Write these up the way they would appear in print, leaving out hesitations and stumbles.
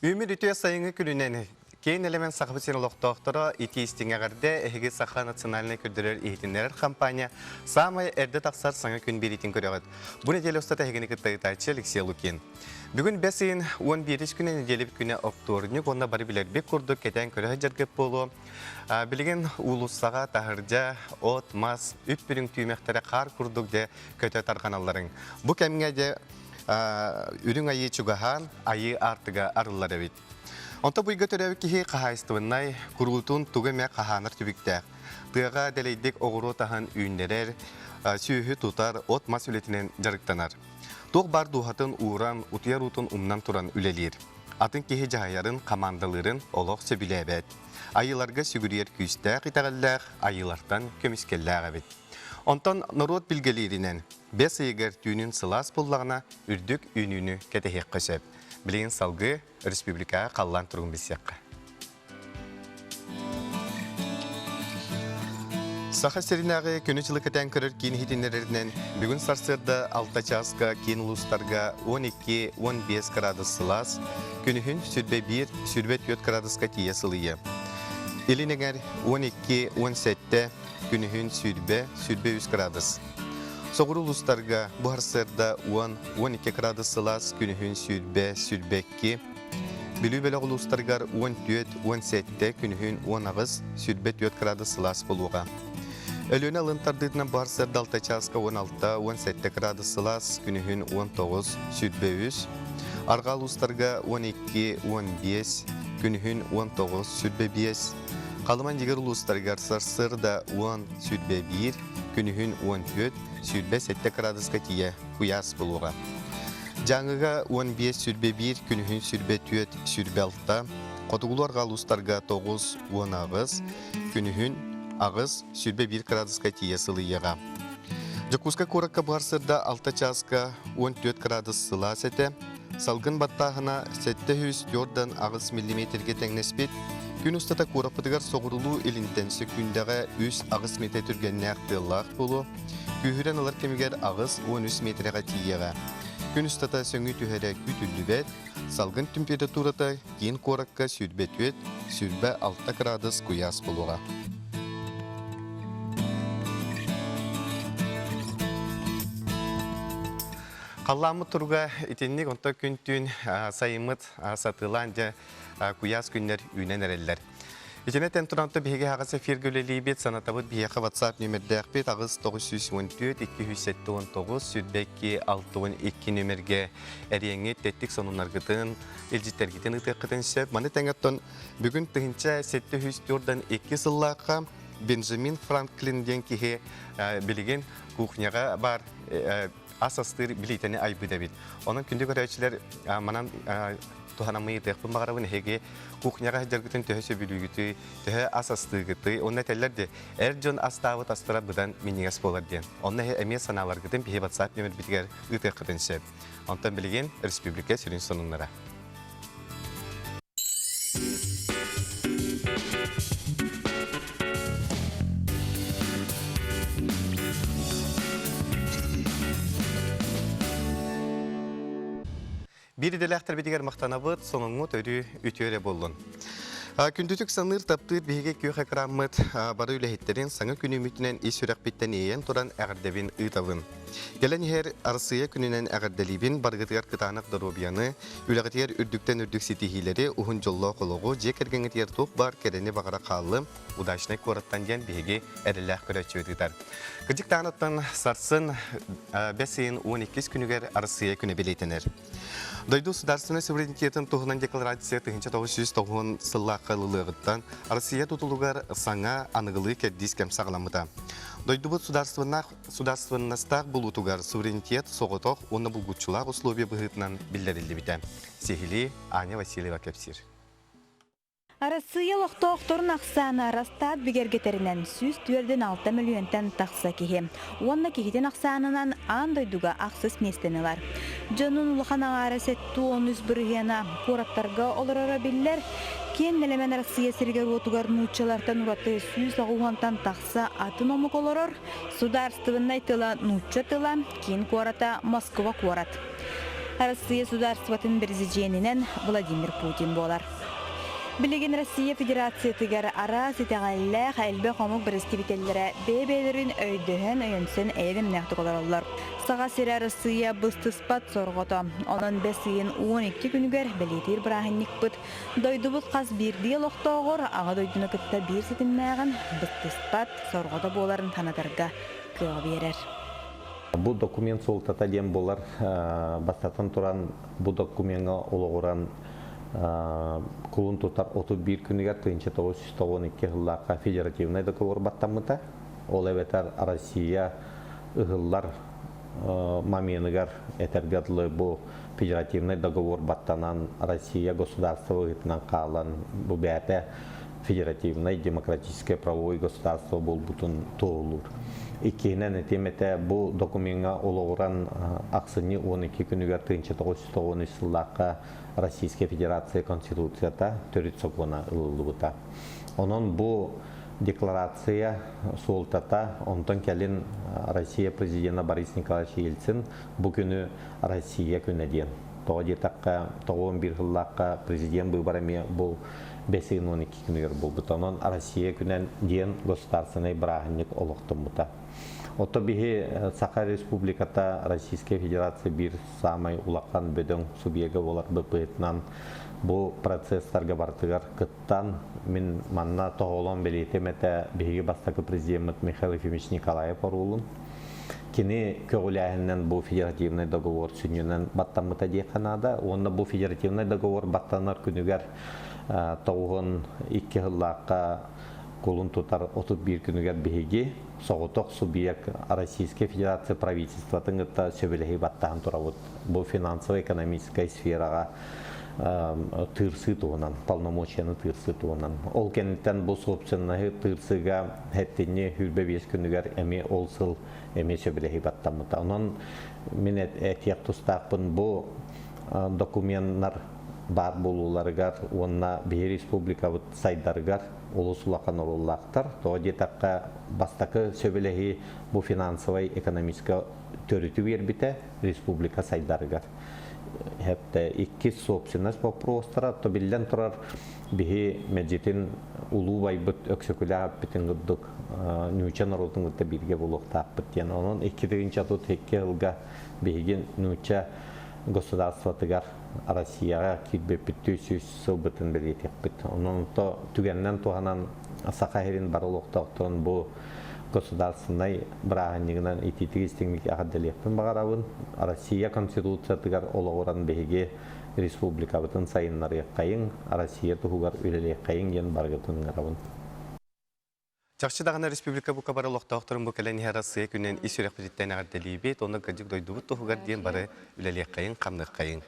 Ümür ütüye sayını külünen keyin element saqbısin oloqtoqtara iti istingağarda ehigi saqa nasionalini kürdürür ihtinler kampanya samay erde taqsar sana gün bir itin körüğüd. Bu nedeli ustata ehigini kıttayıtayçı Alexey Lukin. Bugün besin 11 güne nedelip güne oktorunu onda bari biler bir kurduk keten körüğü jargıp bolu. Bilgin ulusağa tahırca, ot, mas, üppürün tüymektere kar kurduk de kötü tarkanalların. Bu kemine de ürün ayı çugahan, ayı artıga arılar evit. Onta bu götürüp ki kahayıstıvınay kurulutun tügeme kahanır tübükte. Tığa deleydik oğuru tahan ünlerer, sühü tutar, ot masuliyetinin jarıktanar. Tuğ bar duhatın uğran, utuyar utun umnan turan ülelir. Atın kihi cahayarın, kamandaların oloq söbülebet. Ayılarga sügürüyer küste qitağıllaq, ayılardan kömüskelləq evit. Ondan narod bilgelerinden 5 ayıgar tüynün sılas bullağına ürdük ününü ketehek qışıp. Bileğin salgı Respublika qallan turgun bisiyaqqa. Saqa serinağı könüçülük eten kırır keyin hitinlerinden bugün sarsırda 6 çaska keyin uluslarga 12-15 gradus sılas, könühün sürbe 1, sürbe 4 graduska tiye sılıyı. Elineger 12-17 könühün sürbe 3 gradus. Soğur uluslarga bu harsırda 10-12 gradus sılas, könühün sürbe 2. Bilü uluslargar 14-17 könühün 10 ağız, sürbe 4 gradus sılas buluğa. Ölüne alıntardıdına barsırda 6 çaska 16-17 gradus sılas, könühün 19, sürbe 3. Argal uluslarga 12-15, könühün 19, sürbe 5. Kalıman diğer uluslargar sarsırda 10, sürbe 1, könühün 14, sürbe 7 graduska tiye kuyas buluğa. Жаңыға 15 sürbe 1, könühün sürbe 4, sürbe 6. Qotuğular uluslarga 9-10 ağız, könühün ağız, sürbe 1 graduska tiye sılıyıға. Jakuska korakka barsırda 6 çaska 14 gradus sıla sete, salgın battağına 704 ağız milimetrge tengnespet, gün ustata korapıdıgar soğurulu elinten sökündəğe 3 ağız metre türgenine aqtığılaq bolu, kühüren alır kemiger ağız 13 metreға tiyeға. Gün ustata söngü tühere kütüllü bet, salgın temperaturata keyin korakka sürbe 4, sürbe 6 gradus kuyas boluğa. Qallamı turga itenlik onta küntün sayımıt satılanca kuyas günler ünen ereller. İçineten turanta bihege haqasa firgöleli bet sanatabıt bihege WhatsApp nömerdəq bet ağız 914-207-19 sürbeki 612 nömerge eriyenget tettik sonunlargıtın elcitlergiten ıtıqıtın şep. Manı təngatton bugün tığınca 704-2 sıllaqa Benjamin Franklin'den kihe bilgen kuxnyaga bar asastır biliteni aybıda bit. Onun kündü görevçiler manan tuhanamıyı tekbun bağırabın hege kuxnyaga jargıtın töhese bilügütü, töhe asastıgıtı. Onun teller de erjon astavut astıra budan minigas bolar diyen. Onun emeye sanalar gıtın bihe WhatsApp nömer bitiger ıtıqıtın şep. Ondan bilgen Respublika sürün sonunlara. Bir delekter bitiger maqtanabıt, sonunu törü ütüre bollun. Kündütük sanır taptır bihege köy ekranmıt barı ülehitlerin sanı günü mütünen iş sürek bitten eyen turan əğirdevin ıtavın. Gelen her arasıya gününen əğirdelibin bargıtıyar kıtanık darobiyanı, üleğitiyar ürdükten ürdük sitihileri uhun jollu kologu jekergenitiyar tuq bar kereni bağıra qallı, udaşına korattan gen bihege erelək körəçü ödüdar. Gıcık tanıttan sarsın 5-12 günüger arasıya günü biletenir. Дойду государственный суверенитетін туғынан декларация 1990 сылла қылылығыттан Россия тұтылуғар саңа анығылы кәддіз кәм сағыламыда. Дойду бұд сударственностақ бұл ұтуғар суверенитет соғытоқ оны бұлғытшылақ условия бұғытынан білдерілді біті. Сехили Аня Васильева кәпсір. Россия лохтоқторын ақсаны Растат бігергетерінен 104,6 миллионтен тақса кеге. Онна кегеден ақсанынан андойдуға ақсыз местенілер. Жонун ұлыған ағары сәтті 13 біргена қораптарға олырара білілер. Кен нелемен Россия сергер отуғар нұтчалардан ұраты 100 тақса атын омық олырыр. Сударстывыннай тыла нұтча тыла, кен қората Москва қорат. Россия сударствотын президентинен Владимир Путин болар. Билеген Россия Федерация тигер ара ситегаллах элбе хомук брестибителлере бебелерин өйдөһөн өйөнсен эвим нәхтү колороллар. Сага сире Россия быстыспат соргото. Онон 5-12 күнүгер белетир брахинник бут. Дойдубут каз бирди лохтогор ага дойдуна кытта бир сетиннаган быстыспат соргото боларын танатарга кыга берер. Бу документ солтата дем болар бастатан туран бу документга ологоран кулун тутар 31 күнүгө 1992 жылларга федеративный договор баттамыта. Ол эбетер Россия ыгыллар маменыгар этергедлы бу федеративный договор баттанан Россия государство ытынан калан бу бәпе федеративный демократическое правовое государство болбутун тоолур. Икенен этемете бу документга ологоран аксыны 12 күнүгө 1993 жылларга Российская Федерация Конституцията төрүт сокона ылылыбыта. Онон бу декларация солтата онтон келин Россия президенті Борис Николаевич Ельцин бу күнү Россия күнү ден. Тоғы такка 11 жылларга президент выборами бул 5-12 күнүгөр болбут. Онон Россия күнен ден государственный брахинник олуктумута. Ото бихи Саха Республиката Российская Федерация бир самай улакан бөдөң субъега болар БПТнан бу процесстарга бартыгар кыттан мен манна тоголон белетемете бихи бастакы президент Михаил Ефимович Николаев орулун. Кини көгүләһеннән бу федеративный договор сүннән баттамыта диханада, онда бу федеративный договор баттанар күнүгәр тоғын 2 жылларга кулун тутар 31 күнүгәр биһиги соғытоқ субъект Российской Федерация правительствотың ытта сөбелеһи баттаһан турабыт. Бу финансово-экономическая сферага тырсы туынан, полномочияны тырсы туынан. Ол кенеттен бу собственныһы тырсыга хеттинне хүрбе 5 күнүгәр эми ол сыл эми сөбелеһи баттамыта. Онон мен этияк тустакпын бу документтар бар болуларыгар, онна бир республика сайдарыгар улусулакан олулактар, тоди такка бастакы сөбелеһи бу финансовый экономическа төрүтү бербите республика сайдарыгар. Хепте 2 собственность вопростара, то билден турар бихи меджитин улуу байбыт өксөкүлө битин гыдык нүүче народун гытта бирге болуктааппыт ден. Онун 2-нче тут 2 жылга бихигин нүүче государствотыгар Россияга кирбеппит сылбытын белетеппит. Онун то түгеннен туганан Сахарин барылыктактан бу государственный брахиннигинен ититигистиңник агадделеппин багарабын. Россия Конституциятыгар ологоран беге республикабытын сайыннары кайын, Россия тугар үлелек кайын ген баргытын гарабын. Чакчыдагана республика бука бары локтоктурун бу келен Россия күнен исүрек президенттен агадделибет, оны гыжык дойдубут тугар ден бары үлелек кайын, камнык кайын.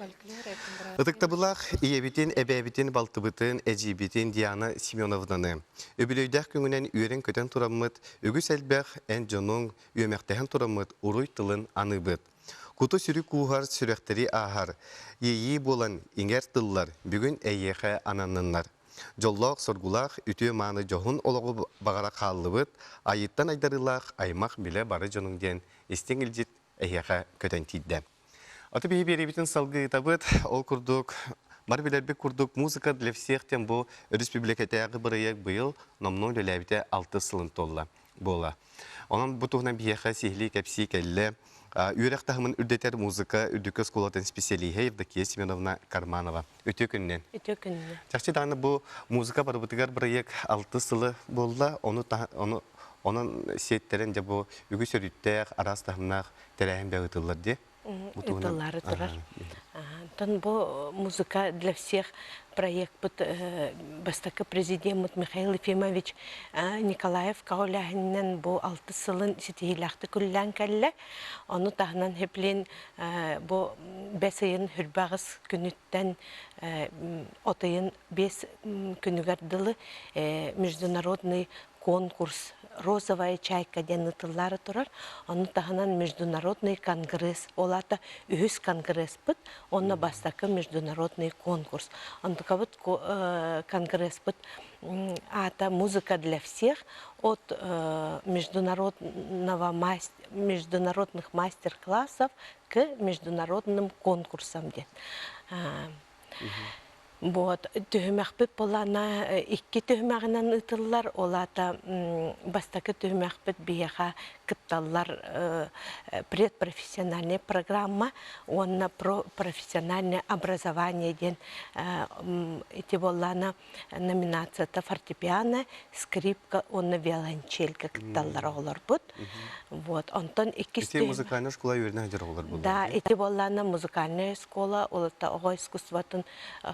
Ытыктабылак иебитин, эбебитин, балтыбытын, эжибитин Диана Семеновнаны. Өбүлөйдәк күңүнен үйрен көтен тураммыт, үгүс элбек эн жонун үйөмектеген тураммыт, уруй тылын аныбыт. Куту сүрүк куухар сүректери ахар, ейи болан иңер тыллар, бүгүн эйеха ананнынлар. Жоллоқ соргулақ үтіе маны жоғын олығы бағара қалылыбыт, айыттан айдарылақ аймақ біле бары жонын ден істен үлжет әйеға көтен тейді. Аты бейі беребетін салғы табыт, ол күрдік, бар білербек күрдік музыка для всех тем бұл республикатағы бірайық бұйыл номның лөләбіте 6 сылын толла бола. Onun bu tuğuna bir yaxa sihli kapsi kelle. Ürektahmen ürdetер muzika ürdükö skolaten spesiyeliğe Evdokiya Semenovna Karmanova. Ötü günden. Ötü günden. Çakçı dağını bu muzika barabıtıgar bırayık 6 sılı bolda. Onun seyitlerince bu ügü sörüttəq, aras tahımnaq tərəhim bəğıtılır de. Ütülləri turar. Bu muzika для всех проект бастакы президент Михаил Ефимович Николаев кауләһеннән бу 6 сылын ситейләхте күллән кәллә. Оны тагынан хеплен бу бәсәен хүрбагыз күнүттән отайын 5 күнүгәр дылы международный конкурс «Розовая чайка» ден ытыллары турар. Оны таханан международный конгресс. Олата үхіс конгресс бит, онна бастакы международный конкурс. Андыкабыт конгресс бит ата «Музыка для всех» от международных мастер-классов к международным конкурсам. Вот, түймәкпет болана, икки түймәгінен ытыллар, олата бастакы түймәкпет бияға кытталлар предпрофессиональная программа, онна профессиональное образование ден эти болана номинацията фортепиано, скрипка, онна виолончелька кытталлар олар бұд. Вот, онтон Эти музыкальная школа юрина жер олар бұд. Да, эти болана музыкальная школа, олата оға искусстватын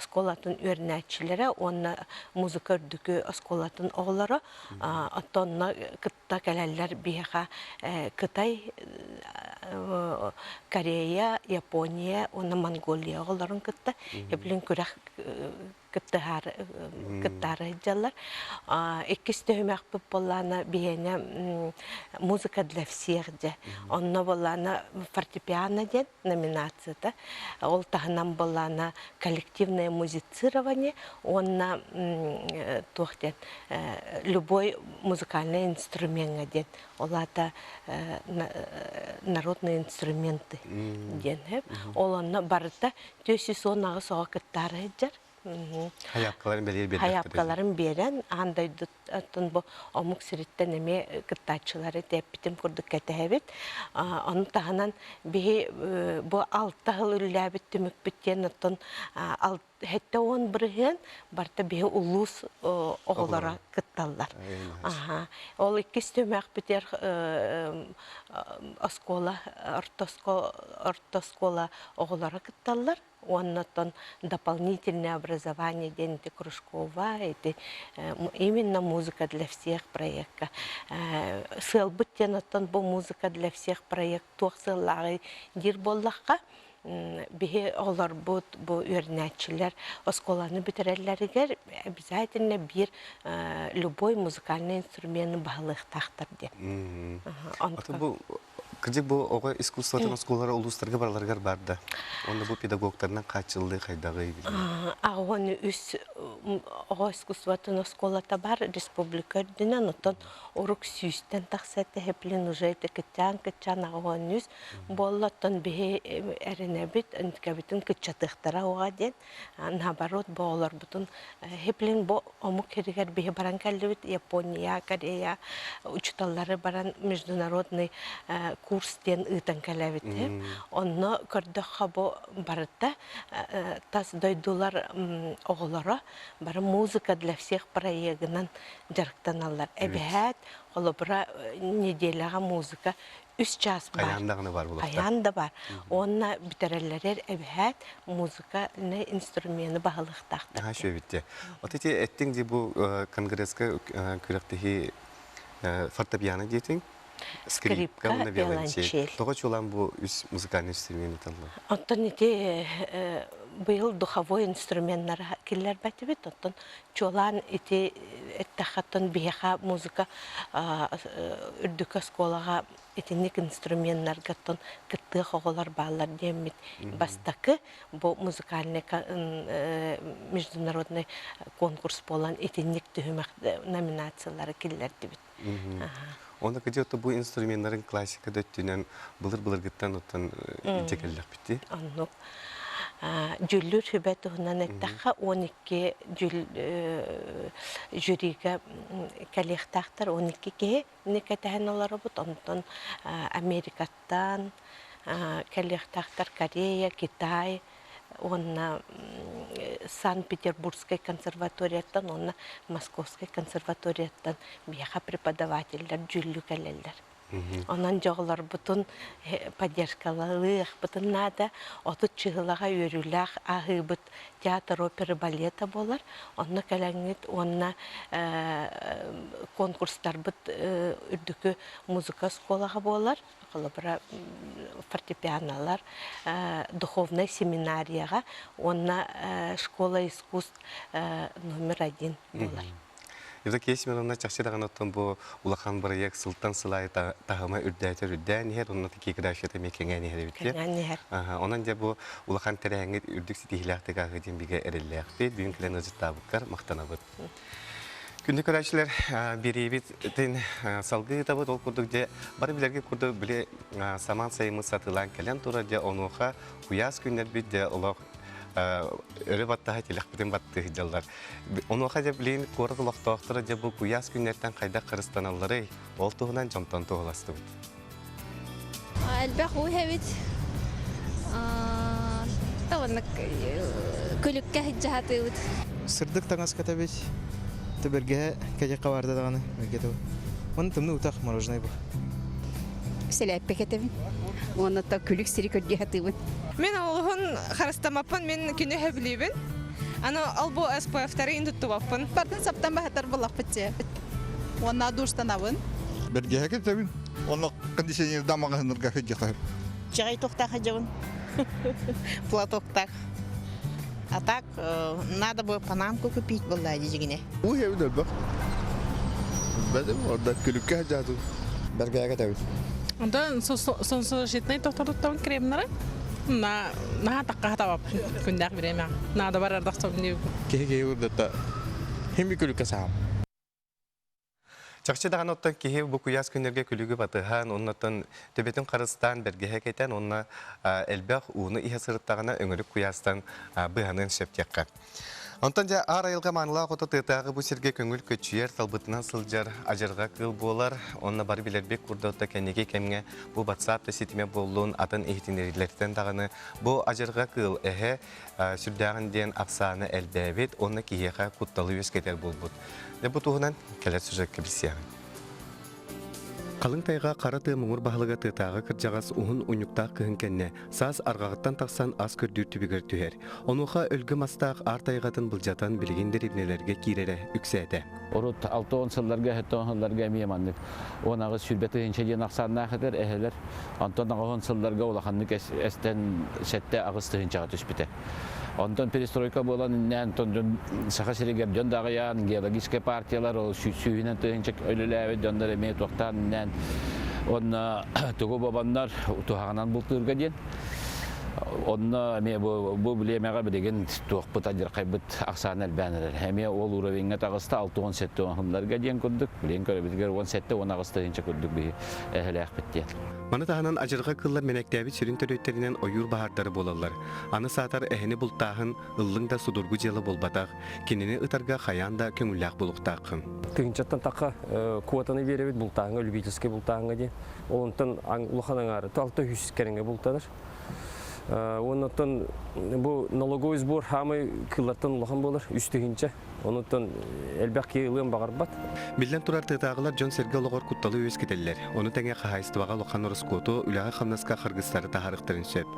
школа өрнәтчілері, оны музыка үрдікі осколатын оғылары, оттонна кытта кәләлілер бияға Кытай, Корея, Япония, оны Монголия оғыларын кытта, еплін күрәк кыттары жалар. Эккис төймәк бүп болана бияне музыка для всех де. Онна болана фортепиано ден номинацията. Ол тағынан болана коллективное музицирование. Онна тухтен любой музыкальный инструмент ден. Олата народные инструменты ден. Ол онна барыта төсі сонағы соға кыттары жар. Hayapkaların берен, андай атын бу омук сириттен эме кыттачылары теппитим курдук кетебит. Оны таханан бихи бу 6 жыл үлләбит түмүк биттен атын хетте 11 барта бихи улус оголора кытталлар. Ол 2 төмөк битер ортоскола оголора кытталлар. Оннотон дополнительное образование деньги кружкова, это именно музыка для всех проекта. Сылбыттенотон бу музыка для всех проект туақсыллары дир боллаққа, бихе олар бу өрнәтчілер осколаны бітірелерігер обязательно бір любой музыкальный инструмент бағылық тақтыр де. Кыжык бу ого искусствотун школалары улустарга бараларгар барды. Онда бу педагогтардан качылды кайдагы. Оны үс ого искусствотун школата бар республика динен отон урук сүйстен таксаты хеплин уже это кытчан агон үс боллаттан бе эренебит энткабитин кытчатыктара ога ден. Наоборот болар бутун хеплин бо омук керигер бе баран калбит Япония, Корея учиталлары баран международный курс ден ытан калабите. Онно көрдөккө бу барда тас дойдулар оголора бар музыка для всех проектынан жарыктаналар. Эбет холобра неделяга музыка 3 час бар. Каяндагыны бар булакта. Каянда бар. Онна битерелер эбет музыканы инструменты багылыктакта. Ha şöyle bitti. Oteti ettin di bu kongreska kürektehi fortepiano diyetin. Скрипка, виолончель. Того чулан бу үс музыкальный инструмент алла. Оттон ити быйыл духовой инструменттар киллер бәтибит. Оттон чулан ити эттахаттан бияха музыка үрдүк школага этинник инструменттаргаттан кытты хоголар баллар демит. Бастакы бу музыкальный международный конкурс болан этинник түһүмәк номинациялары киллер дибит. Onda где-то bu instrumentların klasika döttüğünden bılır gitten otan çekerler bitti. Anlık. Jüllür hübet uğunan ettaka 12 jüriga kalektaktır 12 ki nekatahan oları bud. Ondan Amerika'dan kalektaktır Koreya, Kitay, онна Санкт-Петербургской консерваторияттан, онна Московской консерваторияттан бияха преподавательдер жүллү кәлелер. Онан жоғылар бұтын поддержкалылық, бұтын нада, отыт чығылаға өріләқ, ағы бұт театр, опера, балета болар. Онна кәләңет, онна конкурстар бұт үрдікі музыка школаға болар. Фортепианалар, духовная семинарияға, онна школа искусств номер 1 болар. Evde kesmen onunla çakşıdağın ottun bu ulakan bırayık sıltan sılay tahıma ürdün her onunla tiki kıraşıda mekenge niher bitti. Yani her. Onun da bu ulakan terengit ürdük sitihilaktık ağıdın bige erilliyakti. Düğünkilerin özü tabıkkar maqtanabıd. Күнді көрәшілер берейбеттен салғы табыд ол күрдік де бары білерге күрді біле саман сайымыз сатылан кәлен тұра де онуға құяз күнер бет де олақ өрі баттаға телек бітін батты жалдар. Онуға де білейін көрді лоқтауқтыры де бұл құяз күнерден қайда қырыстаналары ол тұғынан жомтан тұғыласты бұд. Әлбәқ ой әбет таваннак көлікке хиджахаты бұд. Сырдык таңас катабет. Тәбәргә кәҗә каварды даганы. Оны тымны утак мороженое бу. Сәләппе кетебин. Оны та күлік сири көрге хатыбын. Мен олығын қарыстамаппын, мен күні хөбілейбін. Аны албу СПФ-тары индуттуаппын. Бардын саптан бахатар болақ бітсе. Онна душтанабын. Бергеһе кетебин. Оны кондиционер дамагынырга хәҗәхәр. Чай тоқтақ жауын. Платоқтақ. А так, надо бы панамку купить была дежигине. Уй, я видел, бәдем орда күлүккә хәҗәтү. Бергеһе кетебин. Онда сонсы жетней тоқтарыттауын кремнары. Наға таққа хатабап күндәк біреме. Нада бар ардақ собын Кеге урдата. Хеми күлүккә сам. Çakçıdağın oттан кеһе бу куяз күнерге күлүгү батыхан, оннотон төбетин карыстан бергеһе кетен, онна элбэх уны иһе сырыттагына өңөрүк куястан быһанын шептекка. Онтан жа ар айылга маныла кота тытагы бу серге көңүл көчүер талбытынан сылжар ажырга кыл болар, онна бар билербек курдотта кенеге кемге бу WhatsApp сетиме болуун атын эхтинерлерден даганы бу ажырга кыл сүрдагын ден аксаны элбебет, онна киһеха кутталы өскетер болбут. Бу туһунан келер сюжетке билсең. Қалың тайға қараты мұңыр бағылыға тұтағы кіржағас ұғын ұнюқтақ күйін кәнне, саз арғағыттан тақсан аз көрдір түбігір түхер. Онуға өлгі мастақ ар тайғатын бұлжатан білгендер ебнелерге кейлері үксәді. Орут 6-10 сылларға, 7-10 сылларға меймандық. Онағы сүрбеті хеншеден ақсанына қыдыр әхелер. Антон 10 сылларға олақанлық әстен сәтті ағысты хеншаға түспіті. Онтон перестройка болан иннен тон саха сиригер жон дагыян геологический партиялар ол сүйүнен тыгынчык өлөлөбү жондор эме токтан иннен онна тугу бабандар тухаганан бултырга ден онна эме бу билемега билеген токпут ажыр кайбыт аксаны элбенер эме ол уровенге тагыста 6-17 хылларга ден көрдүк билен көрөбүзгөр 17-10 агыста денче көрдүк би эхелек биттен. Маны тағынан ажырға кыллар менектәбі сүрін төрөттерінен ойыр бағардары болалар. Аны сатар әхіні бұлттағын, ыллың да судургу желі болбатақ, кенені ұтарға қаян да көңілләқ болуқтақын. Тыгынчаттан таққа куатаны беребет бұлтағыңа, любительский бұлтағыңа де. Олынтан ұлықаның ары 600 кәрінге бұлтадыр. Оныттан бұл налоговый сбор хамы кыллартан ұлыған болар, үстігінче. Оныттан әлбәқ кейілген бағар бат. Билден тұрар тыйтағылар Джон Серге олығыр құтталы өз кетелілер. Оны тәңе қағайыстываға лоқан ұрысқоту үліға қамнасқа қырғыстары тахарықтырын сөп.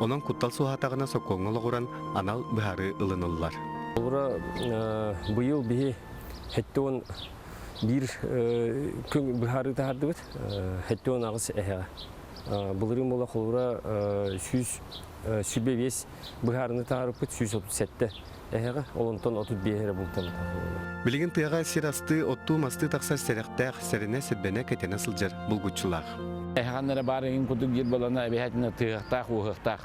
Онын құттал суғатағына соқоңы лоғыран анал бұхары ылынылылар. Олыра бұйыл бейі хәтті он бір бұхары тахарды бұд, хәтті он ағыз әхеға. Бұлырым ола қолыра сүрбевес бұхарыны тахарып бұд 137 әхеға, олынтан 35 бұлтаны тахарып. Білген тыяға сер асты, отту масты тақсар сәріқтәқ, сәріне сәббәне кәтені сылжар бұлғычылақ. Әханлары бары ең күдік жер болана әбейхәтіні тыяқтақ, ұғықтақ.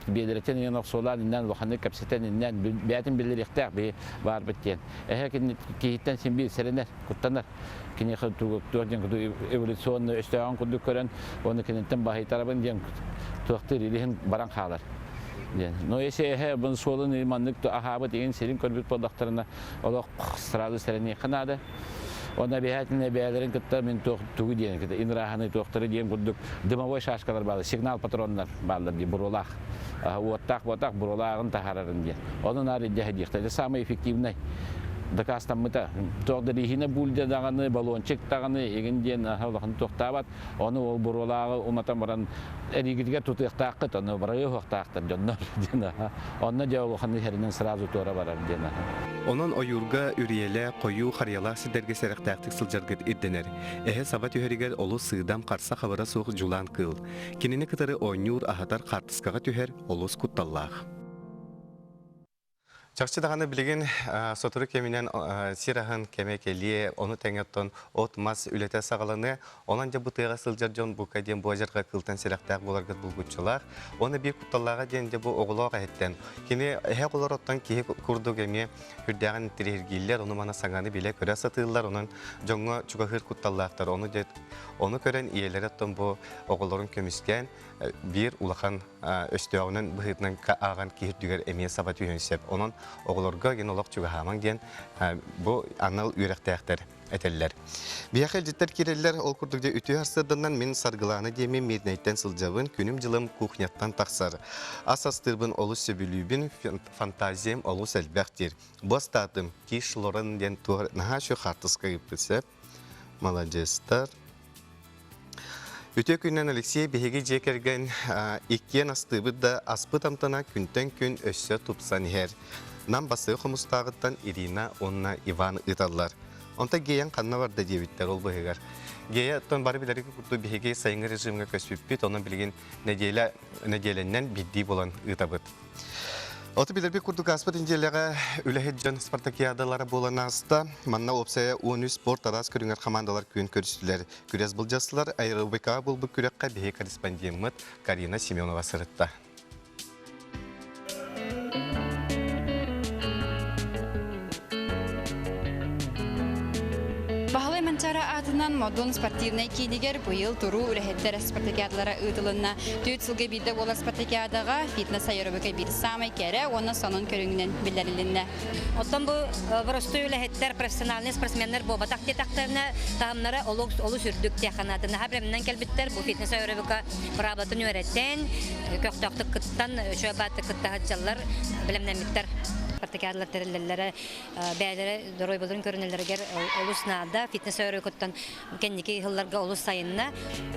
Бедіреттен ең оқсолан иннен, лұқаны кәпсеттен иннен, бәтін білдіріқтақ бей бар біттен. Кейіттен сен бей сәрінер, құттанар. Кене эволюционны өстәған күдік көрін, оны кенеттен бағайтарабын ден тұқты релихін баран қалар. Но если я бы сводил мандык, то ахабы деген серин көрбүт болдактарына олох сразу сәріне қанады. Он обязательно бәлерин кытта мен тугу ден кытта инраханы тоқтары ден күрдік дымовой шашкалар балы, сигнал патронлар балы ди бурулах. Вот так бурулагын тахарарын ден. Onun arıca hediyekte самый эффективный. Дакастамыта тоғдырихіне бүлде дағаны, баллончик дағаны, егінден ағылықын тоқтабат, оны ол бұролағы ұматан баран әрігітіге тұтықтаққыт, оны барайы ұқтақтыр жоннар. Оны жауылықын әрінен сразу тора барар. Онын ойырға үрелі, қойу, қарияла сідерге сәріқтақтық сылжарғыт ирденер. Әхе сабат үйерігер олу сыдам қарса қавыра соқ жулан қыл. Кенені кітары ойнур ағатар қартысқаға түйер олус құтталлақ. Чакчы даганы билеген сотуру кеминен сирахын кемекелие, оны теңеттон от мас үлете сагаланы, онан же бутыга сылжар жон бука ден буажарга кылтан сирактак буларга булгучулар. Оны бир кутталлага ден же бу оголога хеттен. Кини эхе колороттан ки курду кеме хүрдаган тирергиллер, оны мана саганы биле көрө сатылар, онун жоңго чугахыр кутталлактар, оны көрөн иелереттен бу оголорун көмүскөн бир улахан өстөөнүн быхытынан аган кирдүгөр эмие сабат үйөнсеп, онун оголорго генолог чугахаман ден бу анал үйрөктөктөр этеллер. Бияхел життер киреллер ол курдугда үтү арсырдынан мен саргыланы деме меднайттан сылжабын күнүм жылым кухняттан таксар. Асастырбын олус сөбүлүбүн фантазиям олус элбектир. Бастатым киш лорын ден туар наhaşı хартыска гипсеп. Молодецтар. Үтө күннен Алексей беге жекерген иккен астыбыда аспы тамтана күнтен күн өссө тупсан хер. Нам басы хомустағыттан Ирина, онна Иван ыталлар. Онта гейен қанна барды дебиттер ол бұғығар. Гейе оттан бары білері күрді беге сайыңы режимге көспіппет, оның білген неделеннен бидді болан ытабыт. Оты білербек күрдік аспыт инжелеға үләхет жан спартакиадалары болан аста, манна опсая 13 спорт арас көріңер командалар күйін көрістілер. Күрес бұл жасылар аэробика бұл бұл күрекқа беге корреспондент Карина Семенова сырытта. Атынан модон спортивный кинигер бұйыл тұру үләхеттер спартакиадалары ұтылына төт сылғы биді ола спартакиадаға фитнес аэробика бір самай кәрі, оны сонын көріңінен білдерілінді. Оттан бұл выросты үләхеттер профессиональный спортсменлер бобатақ детақтарына тағымнары олу сүрдік тияқанатына. Хабремнен кәлбіттер бұл фитнес аэробика прабатын өреттен, көқтақты қыттан, шөбаты қыттағатжалар білімнәміктер. Спартакиадалар тәрелелері бәлері дұрой бұлдырын көрінелергер олысынада фитнес аэробикаттан кәннеке ғылларға олыс сайынна.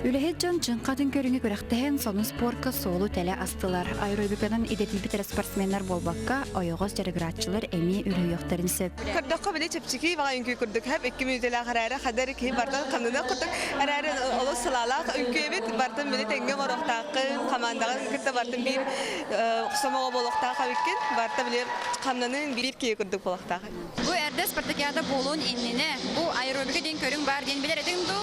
Үләхет жан жынқатын көріңі көріқтен сонын спортқа солу тәлі астылар. Аэробикадан идетіл бітері спортсменлер болбаққа ойоғыз жарығыратчылар әме үрейіқтарын сөп. Көрдіққа біле чепчеки баға үнкі көрдік. Әп 2 минутелі қарары қадар ке бартан қамдына құрдық. Әрәрі олыс сылалақ үнкі бет бартан біле тәңген орықтақын, қамандағын күрті бартан бір құсамаға болықтақ қабеккен. Барта біле қамданын бір кей көрдік болықтағы. Бұл әрді спартакиада болуын еннені, бұл аэробика ден көрің бар ден білер едің ду?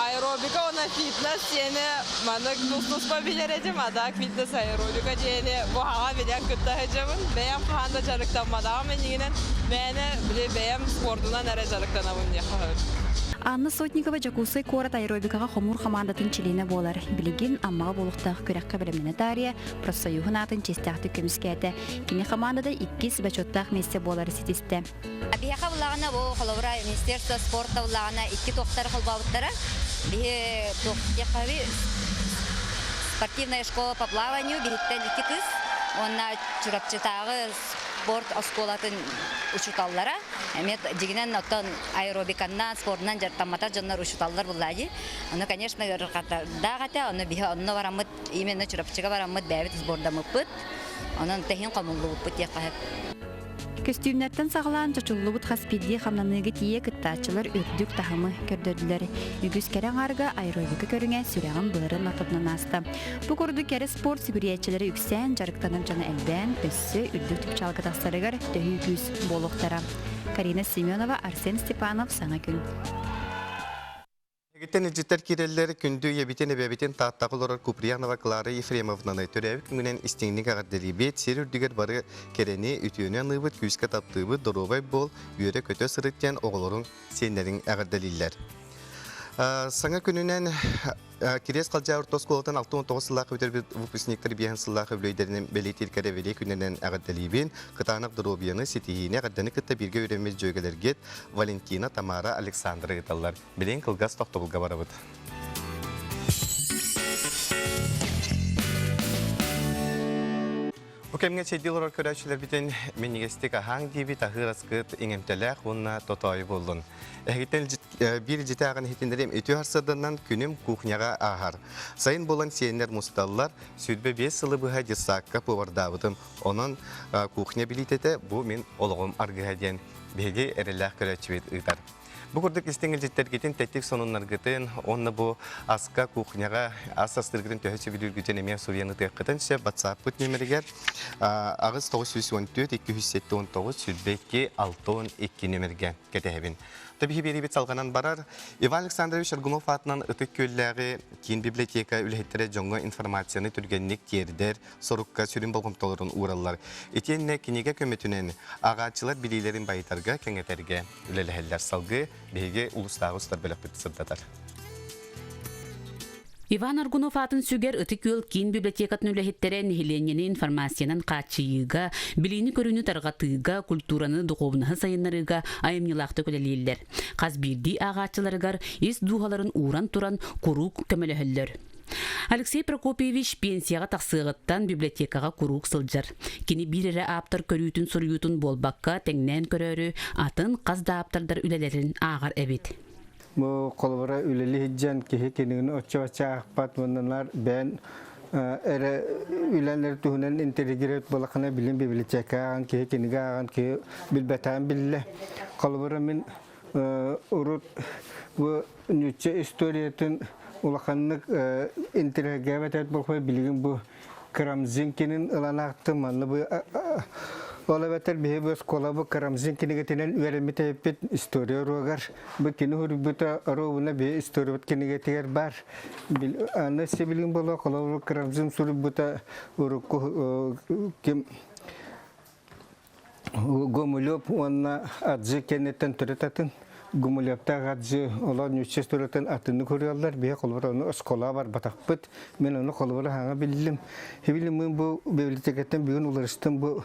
Аэробика она фитнес сені манық тұспа білер едім, адақ фитнес аэробика дені бұғаға білек күтті әжімін. Бәйім қағанда жарықтанмадағым енігінен мәні бәйім спортынан әрі жарықтанамын не қағыр. Анна Сотникова жакусы корат аэробикаға хомур командатын чилине болар. Билигин аммаға болуқтағы күрәққа біліміне дария, профсоюғын атын честяқты көміскәді. Кені командада 2 сібәчоттақ месте болары сетісті. Бияқа бұлағына бұл қолауыра Министерство спорта бұлағына 2 тоқтары қолбауыттары. Бие тоқтеқави спортивная школа по плаванию, бігіттен 2 кыз. Онна чурапчытағы спорт осколатын учуталлара. Эмет дигинен оттон аэробиканнан, спортнан жартаммата жаннар учуталлар буллади. Аны, конечно, дагата, аны бихе онно барамыт, именно чурапчыга барамыт бәбит сбордамыппыт. Онын техин комуллууппыт яқахып. Көстүмнәртен сағылан чочуллубут хаспиди хамнаныгы тие кыттачылар үрдүк тахымы көрдөдүлөр. Үгүс кәрәң арга аэробика көрүңә сүрәгән булырын атыпнан аста. Бу көрдү кәре спорт сүгүриячиләре үксән жарыктанып жана элбән өссө үрдүк тип чалгытастарыгар төһүгүс болуктара. Карина Семенова, Арсен Степанов, Саңа күн. Егеттен үджеттер киреллер күнді ебітен әбәбітен тағаттағылырар Куприянова Клара Ефремовнаны төрәвік мүнен істеңнік ағарделебет, сер үрдігер бары керене үтіөнен ұйбыт күйіске таптығы дұрубай бол үйері көті сырыттен оғылырың сенлерін ағарделелер. Саңа күнінен Кирес қалжа ұртос қолытын 6-19 сыллағы өтер выпускниктер бейін сыллағы өбілейдерінің бәлейтер кәревеле күнінен ағарделебен қытанық дұрубияны сетейіне ағарданы күтті бірге өремез жөгелергет Валентина Тамара Александра ғыталар. Білен қылғас тоқтығылға барабыд. Өкемге чейділер көрәшілер бітен менігестік ағаң дейбі тағыр асқыт еңемтеләқ онына тотайы болдың. Әгеттен бір жеті ағын хетіндерем өте арсадынан күнім кухняға ағар. Сайын болан сиенлер мұсталылар сүрбе 5 сылы бұға десаққа повардабыдым. Оның кухня білететі бұл мен олығым арғыға ден беге әріләқ көрәші бет ұйтар. Бу курдук истеңилжеттергетин теттик сонуннаргытын, онна бу аска кухняга ас астыргытын төһөчө билүргүтен эме сурияны тыаккытын ше WhatsApp бут номеригер агыс 914 279 сүрбекке 612 номерге кетебин. Табиғи беребет салғанан барар, Иван Александрович Аргунов атынан ытык көлләғы кейін библиотека үліхеттері жоңға информацияны түргеннік тердер, сорукка сүрін болғымтолырын уралар. Етенне кенеге көметінен ағатчылар билейлерін байытарға кәңетерге үлеләхелләр салғы, бейге улыстағы ұстар бөлік бүті сырдатар. Иван Аргунов атын сүгер ытыкөл кин библиотекатын үлэхеттерен нехиленнени информациянан качыйга, билини көрүнү таргатыга, культураны духовныхы сайыннарыга айымнылақты көлелейлер. Казбирди агачыларыгар ис духаларын уран туран курук көмөлөһөллөр. Алексей Прокопьевич пенсияға тақсығыттан библиотекаға курук сылжар. Кини бирере аптар көрүйтін сурьютун болбакка теңнен көрөрү, атын казда аптардар үлелерин ағар эбит. Bu kolbara üleli hiccan ki kendini oça akpat bunlar ben ülenler tuhunan integrat balakana bilim bibliotekan ki kendine agan ki bilbatan bille kolbara min urut bu nüçe historiyetin ulakanlık integratet bu bilgin bu Karamzinki'nin ılanaktı manlı bu Ola beter bihe bos kola bu Karamzin kinigetinden üyerimite hepit istoriya rogar. Bu kini hurbuta arobuna bihe istoriya kinigetiger tiger bar. Ana sebilin bala kola bu Karamzin surbuta urukku kim Gomulop ona adzi kenetten türetatın. Gomulopta adzi ola nüçes türeten atını kuruyorlar. Bihe kola onu eskola var batakpıt. Men onu kola hanga bilim. Bilim bu biblioteketten bir gün ulaştım bu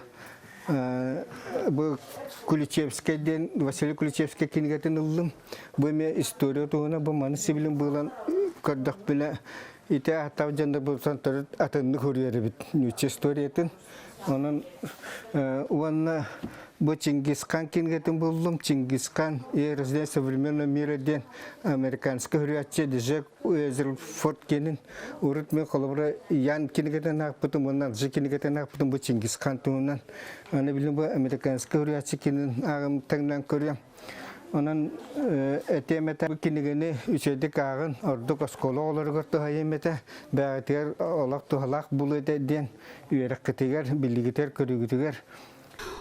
bu Kulichevskay'den Vasily Kulichevskay kinigeten ıldım. Bu me istoriya tuğuna bu manı sibilim bulan kardak bile ite hatav janda bu santar atını kuruyor bit nüçe istoriyetin. Onun ona bu Чингис Хан кингетин buldum. Чингис Хан ерзден современного мира ден американский хурятче дежек Уэзерфорд кенин урут мен колобра ян кингетен ак потом онан же кингетен ак потом bu Чингис Хан туунан аны билим bu американский хурятче кенин агым таңнан көрөм. Onun etemete bu kinigeni üçedik ağın orduk oskola olarıgır tuhayemete bağıtır olak tuhalak bulu den üyerik kitiger billigiter körügütüger.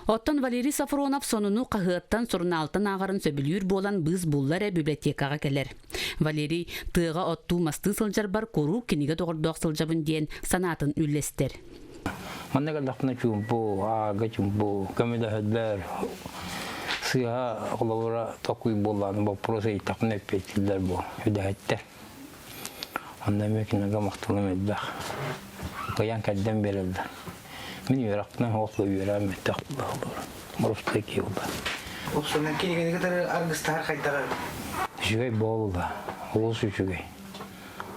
Оттон Валерий Сафронов сонуну қағыттан сұрын алтын ағарын сөбілюр болан біз бұллары библиотекаға келер. Валерий тыға отту масты сылжар бар кору кенеге тоғырдоқ сылжабын ден санатын үллестер. Манна қалдақпына чумпу, ага чумпу, камеда хөдбәр, сыға қолауыра тоқуй боланы бұл просы итақын өппетілдер бұл, өдәйттер. Онда мекінеге мақтылым өдбәқ. Қоян кәдден берілдер. Мен үйрақтынан оқлы үйрәм өттіқ бұл. Мұрыфты ке бұл. Оқсынан кенегені кітары арғыстар қайттаға? Жүгей бол бұл. Олыс жүгей.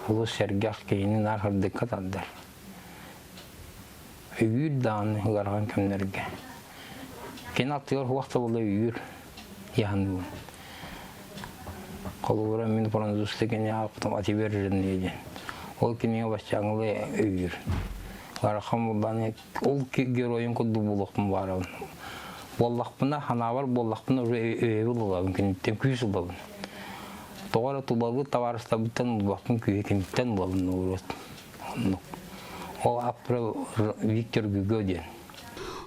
Олыс сәргәқ кейінен арғырдық қатаддар. Үйір дағаны ғарған көмдерге. Кен аттығыр уақта болды үйір. Яғанды бұл. Қолы бұра мен бұрынзусты кене алыптым аты берірін еден. Ол кенеге басчаңылы үйір. Ғарақам бұлданы ол героин құдды болуқпын барауын. Боллақпына ханавар, боллақпына өйі болуғын кенеттен күйісі болуын. Тоғара тұлбалы таварыста бұттан ұлбақпын күйі кенеттен болуын ұғырот. Ол апыры Виктор Гюго ден.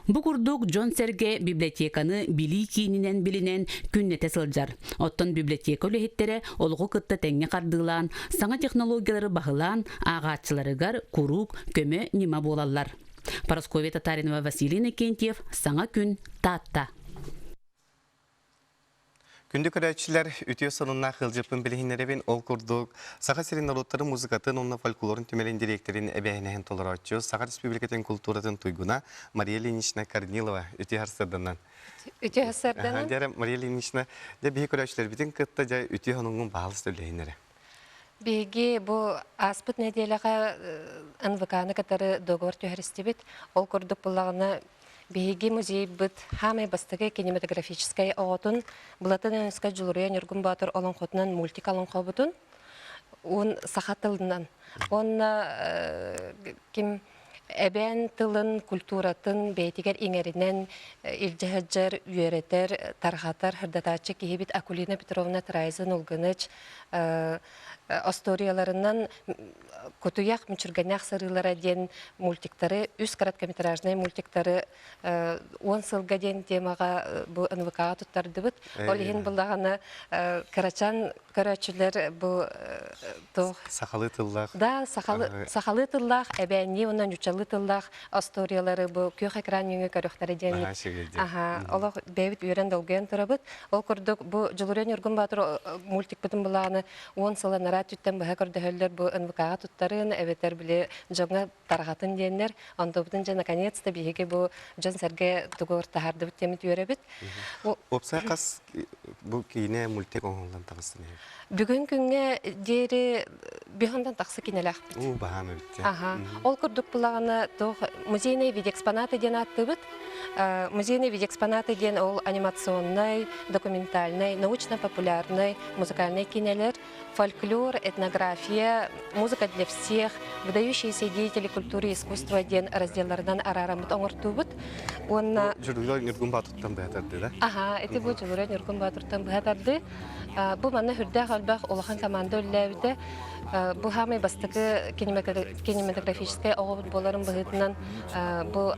Бу курдук Джон Серге библиотеканы били кийининен билинен күннете сылжар. Оттон библиотека үлехеттері олғы кытта тәңе қардылан, саңа технологиялары бағылан, ағатчыларыгар курук көмө нима болалар. Парасковия Татаринова, Василий Никентьев, саңа күн татта. Күнді көрәтшілер үтіе сонына қылжыпын білігінеребен ол күрдік. Саға серин народтары музыкатын, онына фольклорын түмелен директорин әбәйінәхін толырачы, Саға республикатын культуратын туйгуна Мария Ильинична Корнилова үтіе харсырданан. Үтіе харсырданан? Дәрі Мария Ильинична, бейі көрәтшілер бітін қытта жай үтіе хоныңын бағылыс төлейінері. Беги бу аспыт неделяга НВК-ны катары договор төхәрістебет, ол күрдік бұлағына Беги музей бит хамай бастыгы кинематографическая оғытын, бұлатын әнісқа жылырыя нергін батыр олон қотынан мультик алын қобытын, он сақатылдынан. Он кем Эбен тылын, культуратын бейтигер иңеринен илжахаджар, үйеретер, тархатар, хырдатачы кихибит Акулина Петровна Трайзын улгыныч историяларынан Котуяк мүчірганях сырылара ден мультиктары, үс короткометражный мультиктары 10 сылга ден темаға бұл НВК-ға тұттарды бұд. Ол ең бұлдағаны Карачан көрәчілер бұл Сақалы тыллақ. Да, сақалы тыллақ, әбәнне онан үчалы тыллақ историялары бұл көк экран үйіңі көріқтары ден. Олық бәйбіт үйрен долгайын тұра бұд. Ол күрдік бұл жылырен үргін батыр мультик бұдың бұлағаны 10 сылы нарат үттен бұға көрді хөлдер бұл НВК-ға тұттарын, әбетер біле жоңа тарғатын денлер. Онда бұдың жа наконец-то бейге бұл жон сәрге тұғы ортағарды бұд темет үйері бұд. Опсай қас бұл кейіне мультик оңылдан тағыстын егі? Бүгін күнге дері бүйхандан тақсы кенеләқ бұд. Ол бағаны бітті. Ол күрдік бұлағаны музейный вид экспонаты ден атты бұд. Музейный вид экспонаты ден ол анимационный, документальный, научно-популярный, музыкальный кинелер, фольклор, этнография, музыка для всех, выдающиеся деятели культуры и искусства ден разделлардан арарамыт оңырту бұд. Жүргілер нүргін батырттан бәтірді, да? Әті бұл жүргілер нүргін батырттан бәтірді. Бұл манна хүрді қалбақ олақан команда өлләуді. Бұл хамай бастықы кинематографическай оғыбыт боларын бұғытынан бұл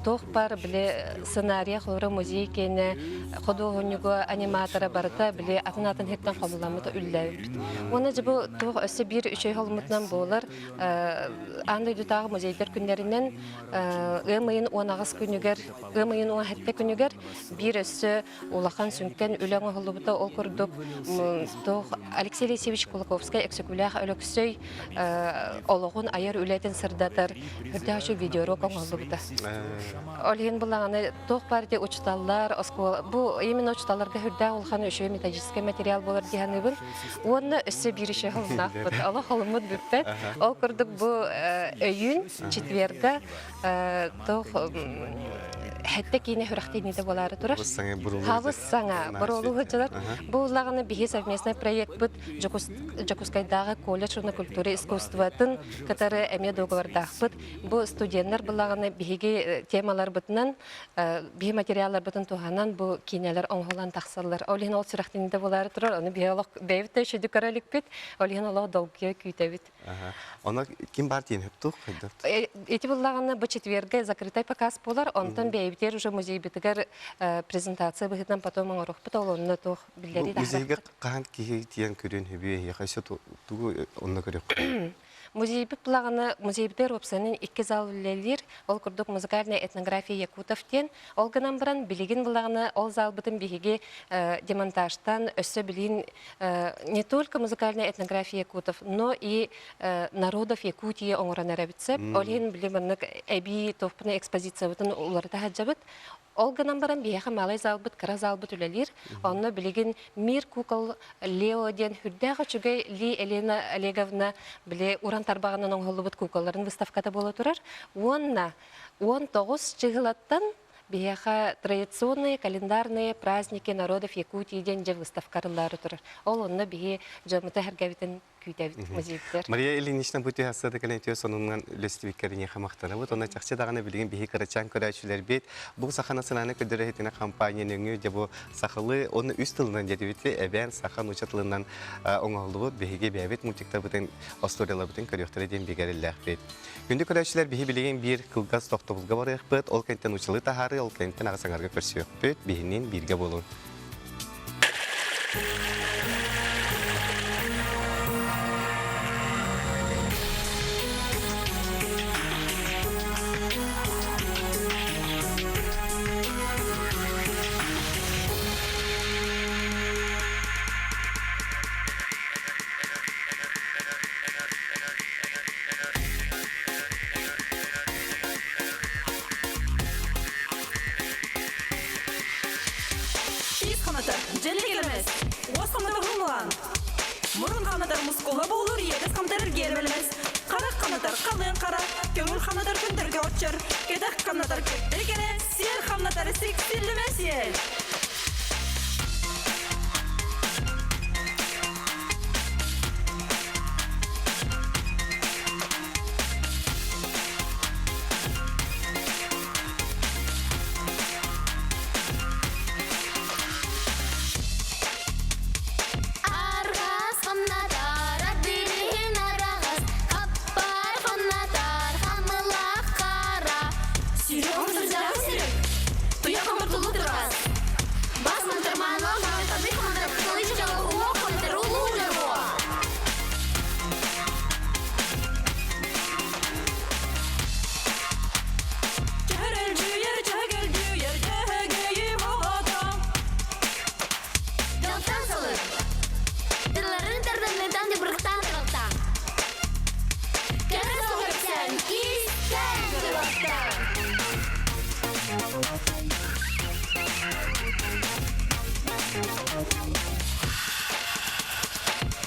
тоқ бар біле сценария қылыры музей кені қоду ғынығы аниматора барыта біле атын хеттен қолыламыды өлләуді. Оны жы бұл тоқ өсі бір үшей қолымытынан болар андайды тағы музейдер күндерінен ұмайын 10 күнігер, ұмайын 10 хетте күнігер бір өсі олақан сүнкен өләңі қолыбыда ол көрдік Алексей Алексеевич Кулаковский эксекулях өлөксөй олоғын айыр үләтін сырдатыр үрді ашу видеорок оңғылыбыда. Олген бұлағаны тоқ барды учталлар, бұл именно учталларға үрді олған үші методический материал болар дегені бұл. Оны өсі біріші ғылынақ бұд. Олы ғылымыд бүппет. Ол күрдік бұл өйін четвергі тоқ хәтті кейіне хүрақтейіне де болары тұрар. Хавыз саңа бұролуғы жылар. Бұл ұлағаны бігі совместный проект бұд Жакускайдағы колледж на культуре искусстватын, который әме доғывардақ бұд. Бұл студенттер бұлағаны бігі темалар бұдынан, бігі материалдар бұдын туғанан бұл кейнелер оңғылан тақсалар. Олеген ол сұрақтейіне де болары тұрар. Оны биолог бәйбітті шүді көрәлік бұд. Олеген олығы долгия күйті бұд. Оны кім бар дейін өптіқ? Эти бұлағаны бұл четвергі закрытай показ болар. Онтан бәйбітер уже музей бітігер презентация бұғытынан потом оңырық бұд. Ол онына тоқ білдері дақсақ. Музейге қаған кейі тиян көрен хөбе, яқайсы тұғы онына көрек? Музейбі бұлағаны музейбітер опсанын 2 зал үлелер, ол күрдік музыкальная этнография Якутовтен. Ол ғынан бірін білеген бұлағаны ол зал бұтын бігеге демонтажтан өсі білген не только музыкальная этнография Якутов, но и народов Якутии оңыран әрәбітсіп. Ол ең білемінік әбі тоқпыны экспозиция бұтын оларды хаджабыт. Ол ғынан бірін бейеқі малай залбыт, қыра залбыт үлелер. Оны білеген Мир Кукол Лео ден хүрдәғі чүгей Ли Елена Олеговна біле уран тарбағынан оңғылыбыт куколларын выставкада болы тұрар. Онна 19 чығылаттан бейеқі традиционные календарные праздники народов Якутии ден же выставкарылары тұрар. Ол онна бейе жамыты әргәбітін күйтәбіт музейдер. Мария Ильинична бұты хасады кәлентеу соныңнан үлестівіккеріне қамақтары бұд. Оны жақсы дағаны білген бейі қарачан көрәшілер бет. Бұл сақаны сынаны көдірі етіне компания нөңі де бұл сақылы оны үст тылынан деді беті әбән сақан ұча тылынан оңғылығы бейге бәбет мультиктар бұтын осториялар бұтын көріқтері ден бегерілләқ бет. Күнді көрәшілер бейі білген бір қылғас тоқтығылға барық бұд. Ол кәнттен ұчылы тахары, ол кәнттен ағасаңарға көрсі өқ бейінен бірге болу. Мұрын қанадар мұскола болыр, егіз қамдар гермеліміз. Қарақ қанадар қалын қара, көңіл қанадар күндірге отчыр. Кедақ қанадар көттіргені, сел қанадар сексіліміз ел.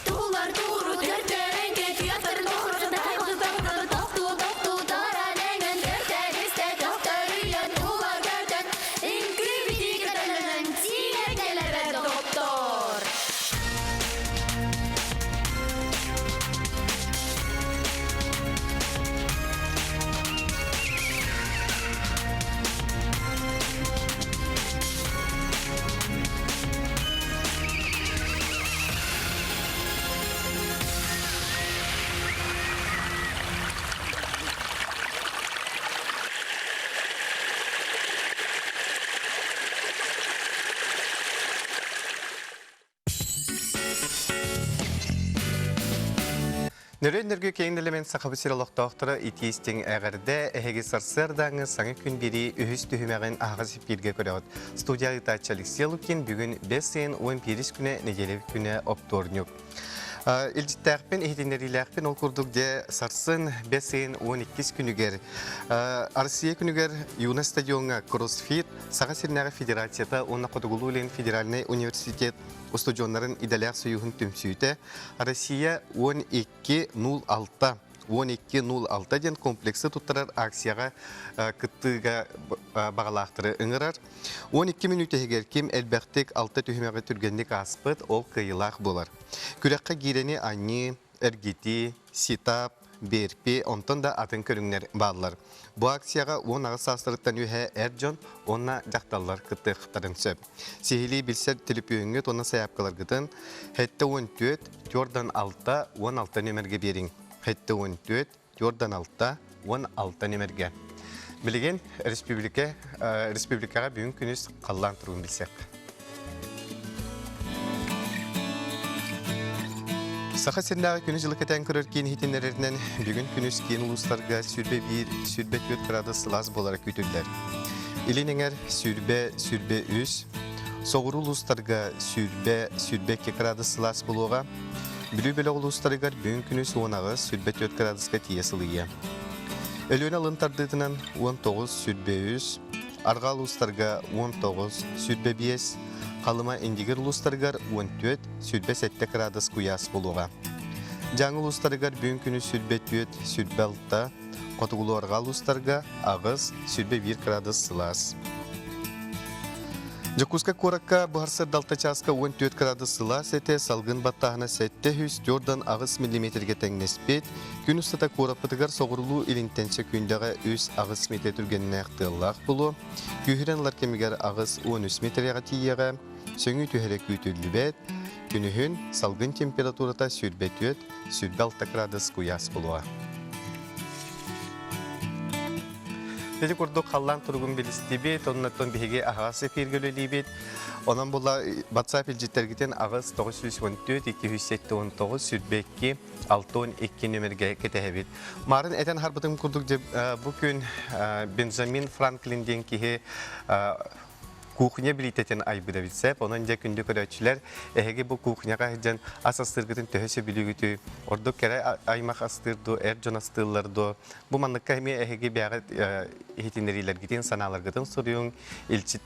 Tuğlar tuğru terterenge tiyatır doğru da hayvanı doktu daralengen terteriste doktoruyan tuğlar gerden inkibiti kadenen siye gelebe doktor. Nörөндөргө кейинелемен сақабысырылық доқтыры итиестің әғірді әхеге сарсырдаңы саңы күн бері үхіс түхімәғін ағыз епкерге көріғыд. Студия Итача Алексей Лукин бүгін 5-11 күні неделев күні опторнюк. Илжіттәқпен, ehtinleriylәқпен ол күрдік де сарсын 5-12 күнігер. Арсия күнігер Юна стадионға кроссфит, Саға Сирнағы Федерацията, онна Қотығылулен Федеральный университет стадионларын идалях союғын түмсүйті. Россия 12.06 ден комплексы тұттырар акцияға күттіға бағалақтыры ұңырар. 12 минут егер кем әлбәқтік 6 түйімеға түргендік аспыт ол қиылақ болар. Күрекқа гирені аңы, әргеті, ситап, берпе, онтон да атын көріңнер бағылар. Бұл акцияға 10 ағыз састырыттан үйе әрджон, онна жақталар күттіқтарын сөп. Сехили білсер телепүйіңі тонна саяпқалар күтін, хәтті 14, Jordan 6, 16 нөмерге берің. Хәтті 14, Jordan 6, 16 нөмерге. Білген республикаға бүгін күніс қаллан тұруын білсек. Саха сендағы күні жылы кәтен көрір кейін хитенлерінен бүгін күніс кейін ұлыстарға сүрбе 1-4 градус лаз болары күтілдер. Илінеңер сүрбе 3, соғыру ұлыстарға сүрбе 2 градус лаз болуға, Білі-білі ұлыстарығар бүгін күніс 10-ағы сүрбе 4 градусқа тиесіліге. Өліен алынтардығынан 19 сүрбе 3, арға ұлыстарға 19 сүрбе 5, қалыма индигер ұлыстарығар 14 сүрбе 7 градус құяс болуға. Жаңы ұлыстарығар бүгін күні сүрбе 4 сүрбе 6, қотығылы арға ұлыстарға ағыз сүрбе 1 градус сылас. Жакуска коракка бұхарсыр далта часка 14 градус сыла сәте салғын баттағына сәтті хүс Jordan ағыз миллиметрге тәңнеспет, күн ұстата корапытығар соғырылу илінтенші күндіға үс ағыз метр түргеніне әқтылақ бұлу, күйіренлар кемігер ағыз 13 метрға тиеға, сөңі түйірі күйтілі бәт, күнігін салғын температурата сүрбе 4, сүрбе 6 градус құяс бұлуға. Dedi kurduk hallan turgun bilisti bit, ondan bihiге ağası firgölü bit. Ondan bula WhatsApp ilcitler giden ağız 914-279 sürbekki 612 nömerge ketehebit. Marın eten harbıtım kurduk bugün Benjamin Franklin'den ki kuhnya bilitetin aybıda bitsep, onun günde köröçüler ehege bu kuhnyaga hicen asastırgıtın töhese bilügütü, orada kere aymak astırdı, ercan astırlardı. Bu manlıkka hemi ehege biagat hitinleriler gidin, sanalar gidin soruyun, ilçit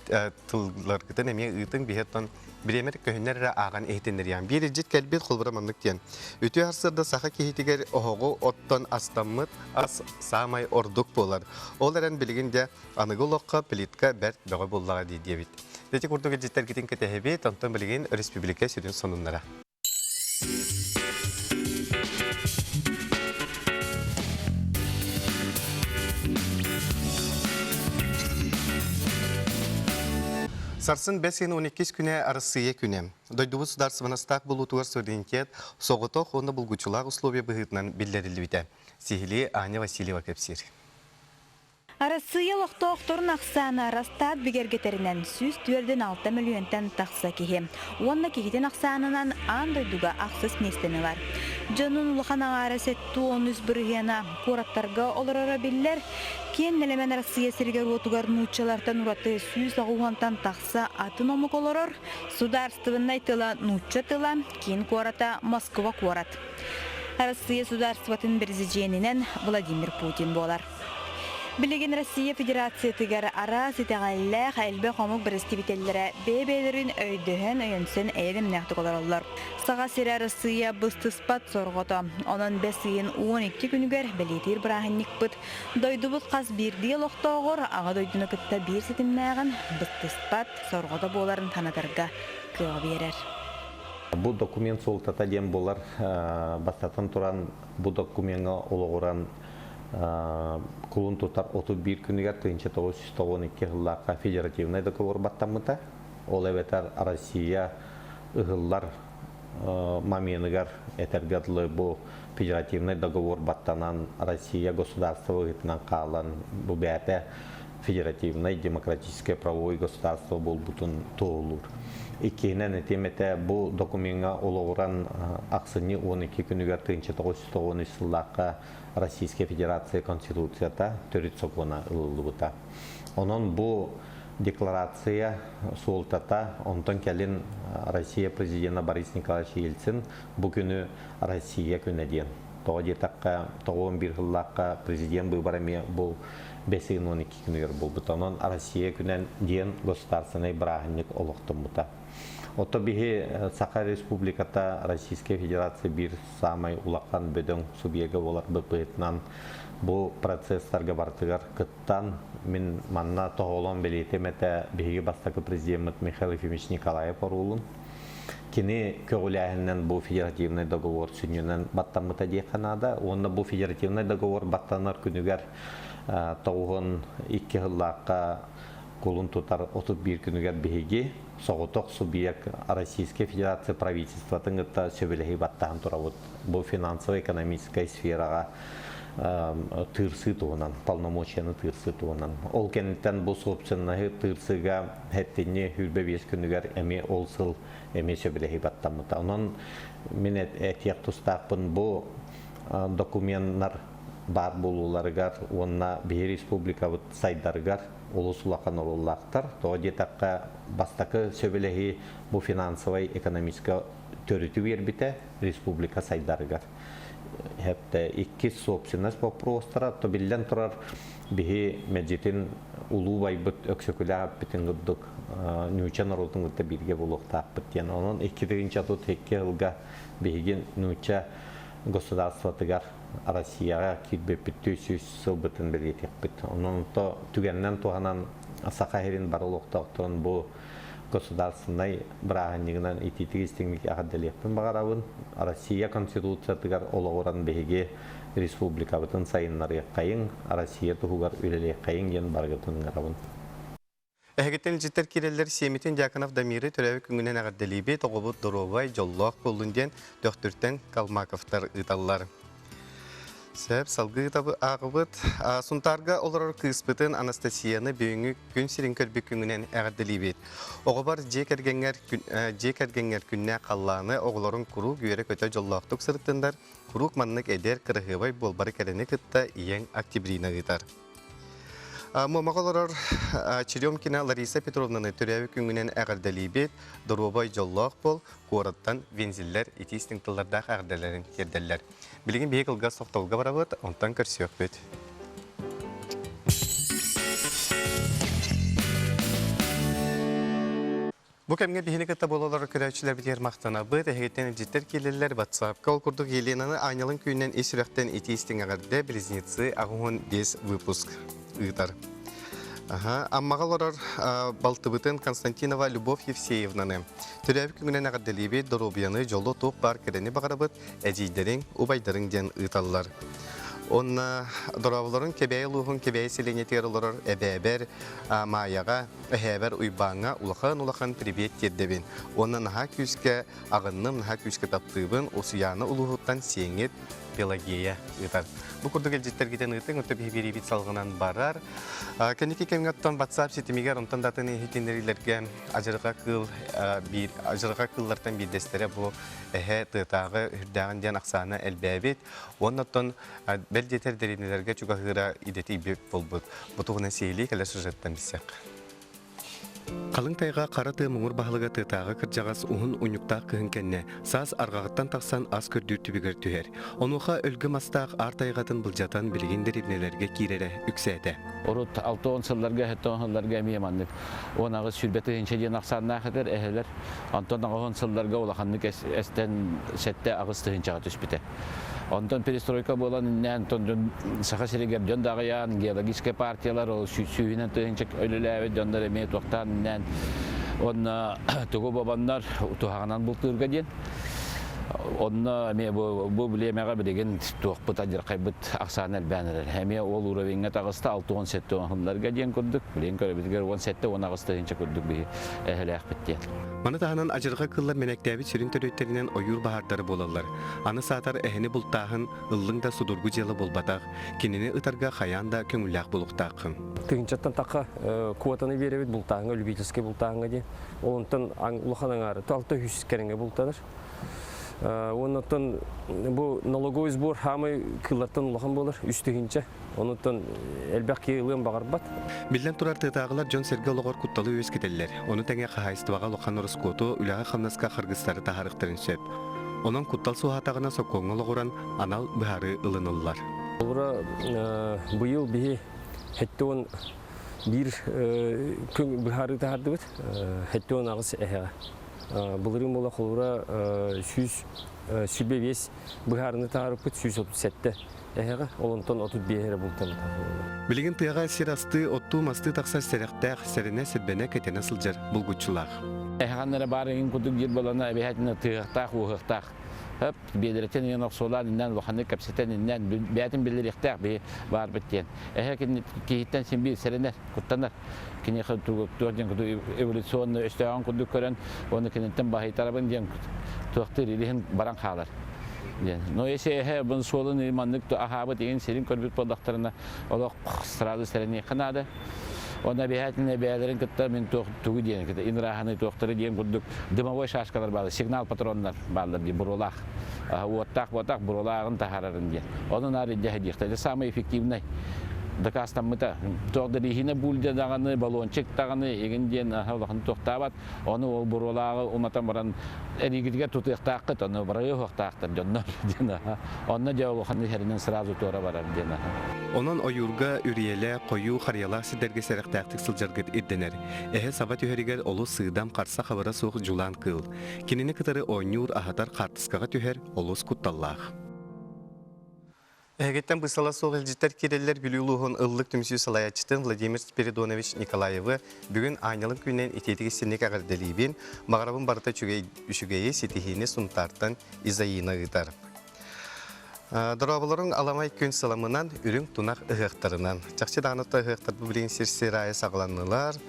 tıllar gidin, hemi ıtın biheton biremer köhünler ağan ehitinler yan. Bir ilcit kelbet kolbara manlık diyen. Ütü harsırda saha kehitiger ohogu ottan astammıt, as samay orduk bolar. Olaran bilginde anıgılokka, pilitka, bert, bağı bollağa diye. Dedi kurduğu cidder gitin ketehebi, tanıtım bilgin Respublika sürün sonunlara. Sarsın 5-12 güne arasıya güne. Doyduğu sudarsı bulu tuğar suverenitet, soğutoq onda bulguçular uslovya bıhıtından bildirildi bide. Sihili Anya Vasilyeva Kepsir. Arasıya loqtoqtorun aqsana Rastad bigergeterinden 104,6 milyondan taqsa kihi. Onna kihiden aqsanından andoyduga aqsız mesteni var. Canun uluqana arasettu 13 birgena korattarga olarara biller. Ken nelemen arasıya sirger otugar nuçalardan uratı 100,6'dan taqsa atın omuk oloror. Sudarstывыннай тыла нуча тыла, кен кората Москва корат. Arasıya sudarstvatın президентінен Владимир Путин болар. Билеген Россия Федерация тыгар ара ситәгәлләх әлбә хомук берестибителләре бебелерин өйдөһен өйөнсен әйдем нәхтү каларлар. Сага сирә Россия быстыспат соргота. Онан бесыйын 12 күнүгәр белетир брахинник бит. Дойдубут каз бир дел октогор ага дойдуны кытта бир сетимнәгән быстыспат соргота боларын танатырга кыга берер. Бу документ солтата дем болар бастатан туран бу документга ологоран кулун тутар 31 күнүгә 1912 елларга федеративный договор баттамыта. Ол эветер Россия ыгыллар маменыгар этергәтле бу федеративный договор баттанан Россия государство гытнан калан бу бәпе федеративный демократическое правовое государство бол бутун тоолур. Икенен темете бу документга ологоран аксыны 12 күнүгә 1913 елларга Российская Федерация Конституцията төрит сокона ылылыбыта. Онон бу декларация солтата онтон келин Россия президенты Борис Николаевич Ельцин бу күнү Россия күнү ден. Тоғы такка 11 жыллакка президент выборами бу 5-12 күнүгөр болбут. Онон Россия күнен ден государственный брахинник олуктумута. Ото бихи Саха Республиката Российская Федерация бир самай улакан бөдөң субъега болар БПТнан бу процесстарга бартыгар кыттан мен манна тоголон белетемете бихи бастакы президент Михаил Ефимович Николаев орулун. Кини көгүләһеннән бу федеративный договор сүннән баттамыта диханада, онда бу федеративный договор баттанар күнүгәр 2 еллакка кулун тутар 31 күнүгәр биһиги соғытық субъект Российской Федерация правительства тыңгытта сөбелеһи баттаһан турабыт. Бу финансово-экономическая сферага тырсы туынан, полномочияны тырсы туынан. Ол кенеттен бу собственныһы тырсыга хәттене хүрбе 5 күнүгәр эми олсыл эми сөбелеһи баттамыта. Онон мен этияк тустакпын бу документтар бар болуларыгар, онна бир республика сайдарыгар улусулакан олулактар, тоди такка бастакы сөбелеһи бу финансовый экономическа төрүтү бербите республика сайдарыгар. Хепте 2 собственность вопростара, то билен турар бихи меджитин улуу байбыт өксөкүлә битин гыдык нүүчен оролтун гытта бирге булуктап битен. Онун 2-нче тот 2 жылга бихигин нүүче государство тыгар Россияга кирбе биттүсүс сылбытын белетек бит. Онун то түгеннен туганан Сахарин барылыктан бу государственный брахиннигинен ититигистиңник агадалеппин багарабын. Россия Конституция тыгар ологоран беге республика бытын сайыннары кайын, Россия тугар үлеле кайын ген баргытын гарабын. Эхгеттен життер киреллер Семитин Дьяконов Дамиры төрәбі күңінен ағаддалибе тоғыбыт Доровай, Жоллоқ болунден дөхтүрттен Калмаковтар ұталылар. Сәп салғы табы ағыбыт. Сунтарға олар кыспытын Анастасияны бүйіңі күн сирин көрбі күңінен ағаддалибет. Оғыбар жекергенгер күнне қалланы оғыларын күру гүйері көті Жоллоқтық сырттындар, күрук маннық әдер кірғыбай болбары кәріні күтті ең октябрина ғытар. Момағаларар Черемкина Лариса Петровнаны түрәві күңінен әғірдәлейбет, Доровай Жоллоқ бол, қораттан вензиллер итистің тыллардағы әғірдәлерін кердәлілер. Білген бейік ұлға соқтауға барабыд, онтан көрсі өкпет. Бұл кәмге бейіні кітті болалар көрәушілер бітер мақтана бұд, әйгеттен жеттер келелер WhatsApp-қа ол күрдік елінаны айнылың күйінен ес-үрәқтен итистің әғірді Близнецы ағуын 5 выпуск. Аммағаларар Балтыбытын Константинова Любовь Евсеевнаны. Түрәбі күңінен ағаддалибе Доробияны жолы тоқ бар керені бағарабыд, әжейдерін, убайдарын ден ұйталылар. Онна доравларын кебәй луғын кебәй селенетер оларар әбәбәр маяға, әбәбәр ұйбаңа улахан привет тердебін. Онна наға күске ағынным, наға күске таптыбын, осыяны ұлығыттан сеңет Пелагея ұйтар. Бұл күрдік әлжеттер кетен ұйтың, өтті бейбері бит салғынан барар. Кәнеке кәмгаттан WhatsApp сетімегер, онтан датын ехетенерілерге ажырға қыллартан бейдестері бұл әхе тұтағы үрдәғын ден ақсаны әлбәбет. Оннаттан бәлдетер дәренелерге чуға ғыра идеті беп бол бұд. Бұтығына сейлі кәлі сұржаттан бісек. Қалың тайға қара мұңыр бағылыға тытағы кіржағас ұғын ұнюқтақ күйін кәнне, саз арғағыттан тақсан аз көрдір түбігір түйер. Онуға өлгі мастақ артайғатын бұлжатан білгендер ебнелерге кейрері үксәді. Орут 6-10 сылларға, 7-10 сылларға меймандық. Онағы сүрбеті еншеден ақсанына қадыр әхелер. Антон ағын сылларға олақанлық әстен сәтті ағыз тұхыншаға түспіті. Онтон перестройка болан иннен саха сирегер жон дагыян геологическая партиялар ол сүйінен тыгынчык өлеләбе жондар эме тоқтан иннен онна тугу бабандар тухагынан бултырга ден онна эме бу билемега билеген туакпыт ажыр кайбыт аксан элбәнер эме ол уровеньге тагыста 6-17 хылларга ден көрдүк билен көрбүзгөр 17 10 агыста инче көрдүк би эхелек битте. Маны тағынан ажырға кыллар менектәбі сүрін төрөйттерінен ойыр бағардары болалар. Аны сатар әхіні бұлттағын ұллың да судургу желі болбатақ, кенені ұтарға қаян да көңілләқ болуқтақын. Тыгынчаттан таққа куатаны беребет бұлтағыңа, любительский бұлтағыңа де. Олынтан ұлықаның ары 600 кәрінге бұлтадыр. Оныттан бұл налоговый сбор хамы кыллаттан ұлықан болыр, үстігінче. Онуттан әлбәқ кейілген бағар бат. Билен турар тытағылар Джон Серге олығыр құтталы өз кетелер. Оны тәңе қағайыстываға лоқан ұрысқоту үліға қамнасқа қырғыстары тахарықтырын сөп. Онын құттал суғатағына соқоңы олығыран анал бұхары ылынылар. Олыра бұйыл бейі әттіуін бір бұхары тахарды бұд, әттіуін ағыз әхеға. Бұлырым ола қолыра сүрбе бес бұхарыны тахарып бұд 137 әхеға, олынтон 35 бұлтаны тахарып. Білген тыяға сер асты, отту масты тақсар сәріқтәқ, сәріне сәрбәне кәтені сылжар бұлғытшылақ. Әханлары бары ең күдік жер болана әбейхәтіне тыяқтақ, уғықтақ. Бедіреттен ең оқсолан иннен, вақаны кәпсеттен иннен, бәтін білдер иқтақ бей бар біттен. Әхе кейттен сен бей сәрінер, құттанар. Кене тұрден күдік эволюционны өстіған күдік көрін, оны кенеттен бағайтарабын ден тұқты релихін баран қалар. Но если я бы солон и манник, то ахаба теген серин корбит подахтарна, олох сразу среди ханада. Он обязательно обязан как-то мен тугу день, когда инраханы тухтары день будут дымовой шашкалар балы, сигнал патроннар балы ди бурулах. Вот так бурулагын тахарарын день. Он на реде ходит. Это самый эффективный. Дакастам мы-то тогда хина бульде даганы баллончик даганы егенден ахалахын тоқтабат, оны ол бурулагы уматан баран энигидге тутыктакыт, оны барыктактыр жоннор дена. Онна жаулахын херинен сразу тора барар дена. Онон ойурга үриеле кою харьяла сидерге серектактык сылжаргыт идденер. Эхе сабат үһәригер олу сыдам карса хабара сук жулан кыл. Кинини кытары ойнур ахатар картыскага түһәр олус кутталлах. Әгеттен бұсала соғ елжеттер керелер білуілуғын ұллық түмсі салаячытын Владимир Спиридонович Николаевы бүгін айнылым күннен ететігі сенек ағырделейбен мағарабын барыта үшігейі сетихіне сұнтартын изайына ғытар. Дұрабылырың аламай күн саламынан үрің тұнақ ұғықтарынан. Чақчы дағынықты ұғықтарды білген серсерайы сағыланылар.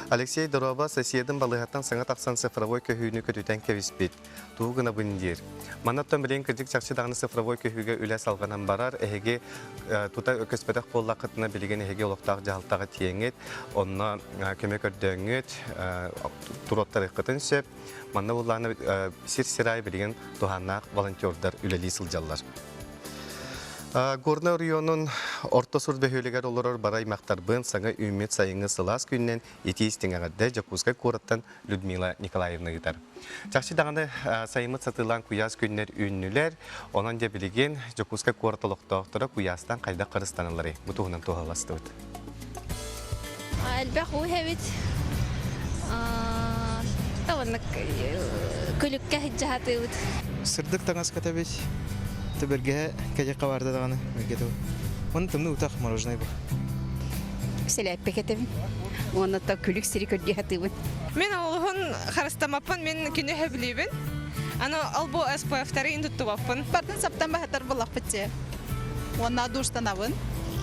Алексей Дороба соседым балығаттан саңа тақсан цифровой көйіні көтітен кәвіспет. Туғына бұндер. Манаттан білен кірдік чақчы дағыны цифровой көйіге үлі салғанан барар, әйге тута өкіспедақ болла қытына білген әйге олықтағы жағылтағы тиеңет, онына көмек өрдөңет, туроттары қытын сөп, манна болланы сер-серай білген туғанақ волонтердар үлелі сылжалар. Горна районун орта сурд бөхөлегер олорор барай мақтарбын саңа үмет сайыңы сылас күннен етейістен ағадды Жакузгай кораттан Людмила Николаевна ғытар. Чақшы дағаны сайымыт сатылан куяз күннер үйіннілер, онан де білеген Жакузгай кораттылықтақтыры куястан қайда қырыстанылары. Бұтуғынан тоғаласты өт. Әлбәқ ой әбет. Тауынық көлікке хиджахаты өт. Сырдық таңыз катабет. Берге кәде қабарды дағаны берге оны тымны ұтақ мороженое бұл. Сәләппе кетемін. Оны та күлік сірі көрге хатыбын. Мен олығын қарыстамапын, мен күні әбілейбін. Аны албу СПФ-тары индутты бапын. Бардың саптан бәхаттар болақ бітсе. Оны дұрстанабын.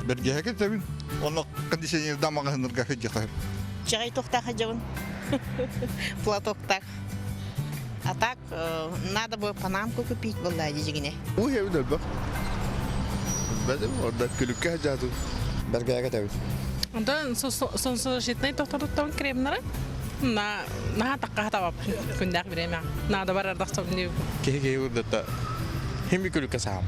Берге кетемін. Оны кондиционер дамағынырға фетте қайып. Чағай тоқтақ ажауын. Платоқтақ. А так, надо бы панамку купить, была дежигине. Уй, я видел, бәдім, орда күлікке жату. Берге кетемін. Ondan sonsuza jetnay to'xtatib kremlari na taqqa tabab kundaq birema na da barar daqsa bini Kege urda hemi kulka sam.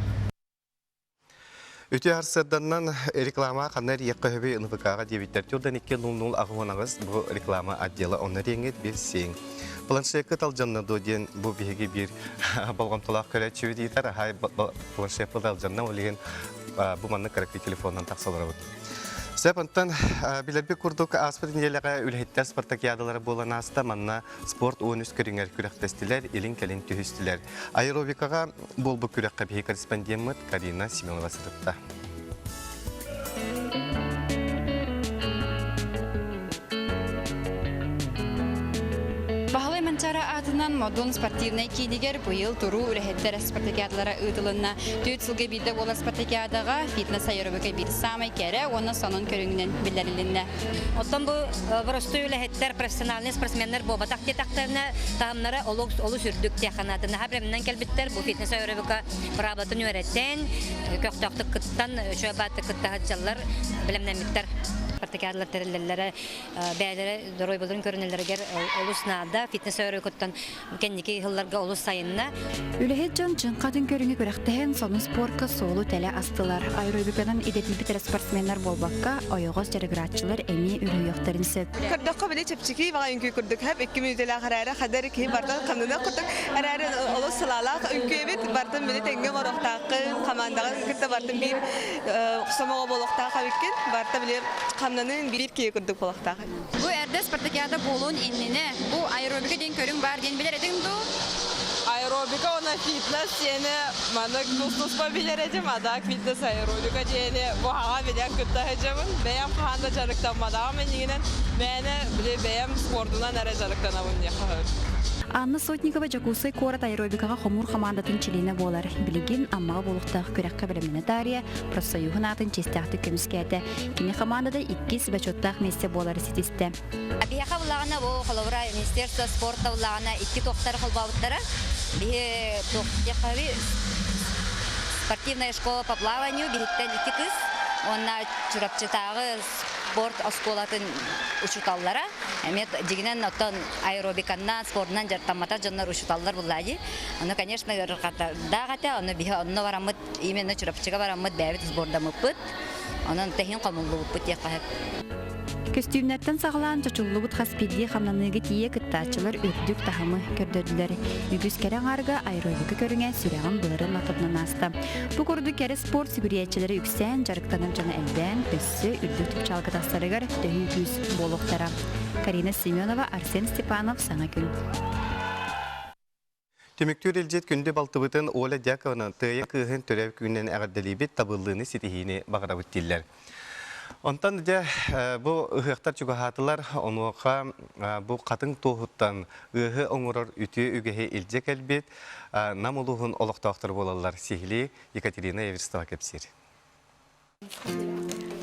Өте арсырданнан реклама қанар еққа хөбей НВК-ға дебиттер түрден 2.00 ағуанағыз бұл реклама отделы оны реңет берсең. Планшетка талжанна доден бұл беге бір балғамтылақ көрәт чөй дейтар, хай планшетка талжанна олеген бұл манны қарақи телефоннан тақсалары бұд. Сәпінттен білербек күрдік аспыр неделіға үлхеттер спартакиадалары болан аста манна спорт ойыныз көріңер күректестілер, елін кәлін түйістілер. Аэробикаға бол бұл күрекқа бей корреспондент Карина Семенова сырытта. Манчара атынан модон спортивный киинигер быйыл туру үлэхеттер спартакиадалара ыытылынна. Төт сылга бидde бола спартакиадага фитнес аэробика бир самай кере, оны сонун көрүңүнөн билдирилинне. Оттон бу просто үлэхеттер профессиональный спортсмендер бобатак детактарына таамнары олу сүрдүк таханатына хабремнен келбиттер бу фитнес аэробика прабатын өйрөттен көктөктүк кыттан шөбаты кыттахатчалар билемнемиттер. Спартакиадалар тереллерлere бәйләре дорой булдырын көрүнелләргә олуснада фитнес аэробикаттан кенники хылларга олус сайынна. Үлэхет жон катын көрүңү көрәктәһен соны спортка солу тәле астылар. Аэробикадан идетил битер спортсменнар болбакка ойогос жарыгратчылар эми үрүйөктөрүн сөп. Кырдыкка биле чепчики бага үнкү күрдүк һәп 2 минуттла харара хадары ки бардан канына кырдык. Арары олус салалак үнкү бит бардан биле теңге морохтакы командага кырда бардан бир кусамага болохта хабиккен барда биле Камнанын бир кие күрдүк болактагы. Бу эрде спартакиада болуун иннине, бу аэробика ден көрүң бар ден билер эдиң ду? Аэробика она фитнес сені маны кустус по билередим, а так фитнес аэробика дені бу хага билен күттахыжымын. Бәйем қағанда жарықтанмадағым енігінен, бәйені бәйем спортынан әрі жарықтанамын не қағыр. Анна Сотникова Жакусай Корат аэробикаға хомур командатын чилине болар. Билигин аммага болуктагы күрәккә белемнетария профсоюзын атын честәхте көмскәте. Кини командада 2 сбачоттак месте болар ситисте. Абияха булагына бу холовра министерство спорта булагына 2 токтар холбауттары. Бие токтякави спортивная школа по плаванию бириттен 2 кыз. Онна чурапчытагы спорт осколатын учуталлара. Эмет дигинен оттон аэробиканнан, спортнан жартамата жаннар учуталлар буллади. Аны, конечно, дагата, аны бия онно барамыт, именно чурапчыга барамыт бәбит сбордамыппыт. Онын техин комуллубыппыт якахып. Костюмнәртән саглан чачуллубут хаспиди хамнаныгы тие кыттачылар үрдүк тахымы көрдөдүләр. Үгүс кәрәң арга аэробика көрүңә сүрәгән булырын атыпнан аста. Бу көрдү кәре спорт сүгүриячеләре үксән жарыктанып жана элдән төссө үрдүк тупчалгы тастарыгар төһүгүс болуктара. Карина Семенова, Арсен Степанов, Саңа күн. Төмөктөр элжет күндө балтыбытын Оля Дяковна тыя кыһын төрөп күннен агадалибет табыллыны ситихини багырабыт диллер. Онтан да бу ыхтар чугахатылар онуга бу катын тоһуттан ыхы оңорор үтү үгеһе элжек элбет намулуһун олоктоктор болалар сихли Екатерина Еверстова кепсир.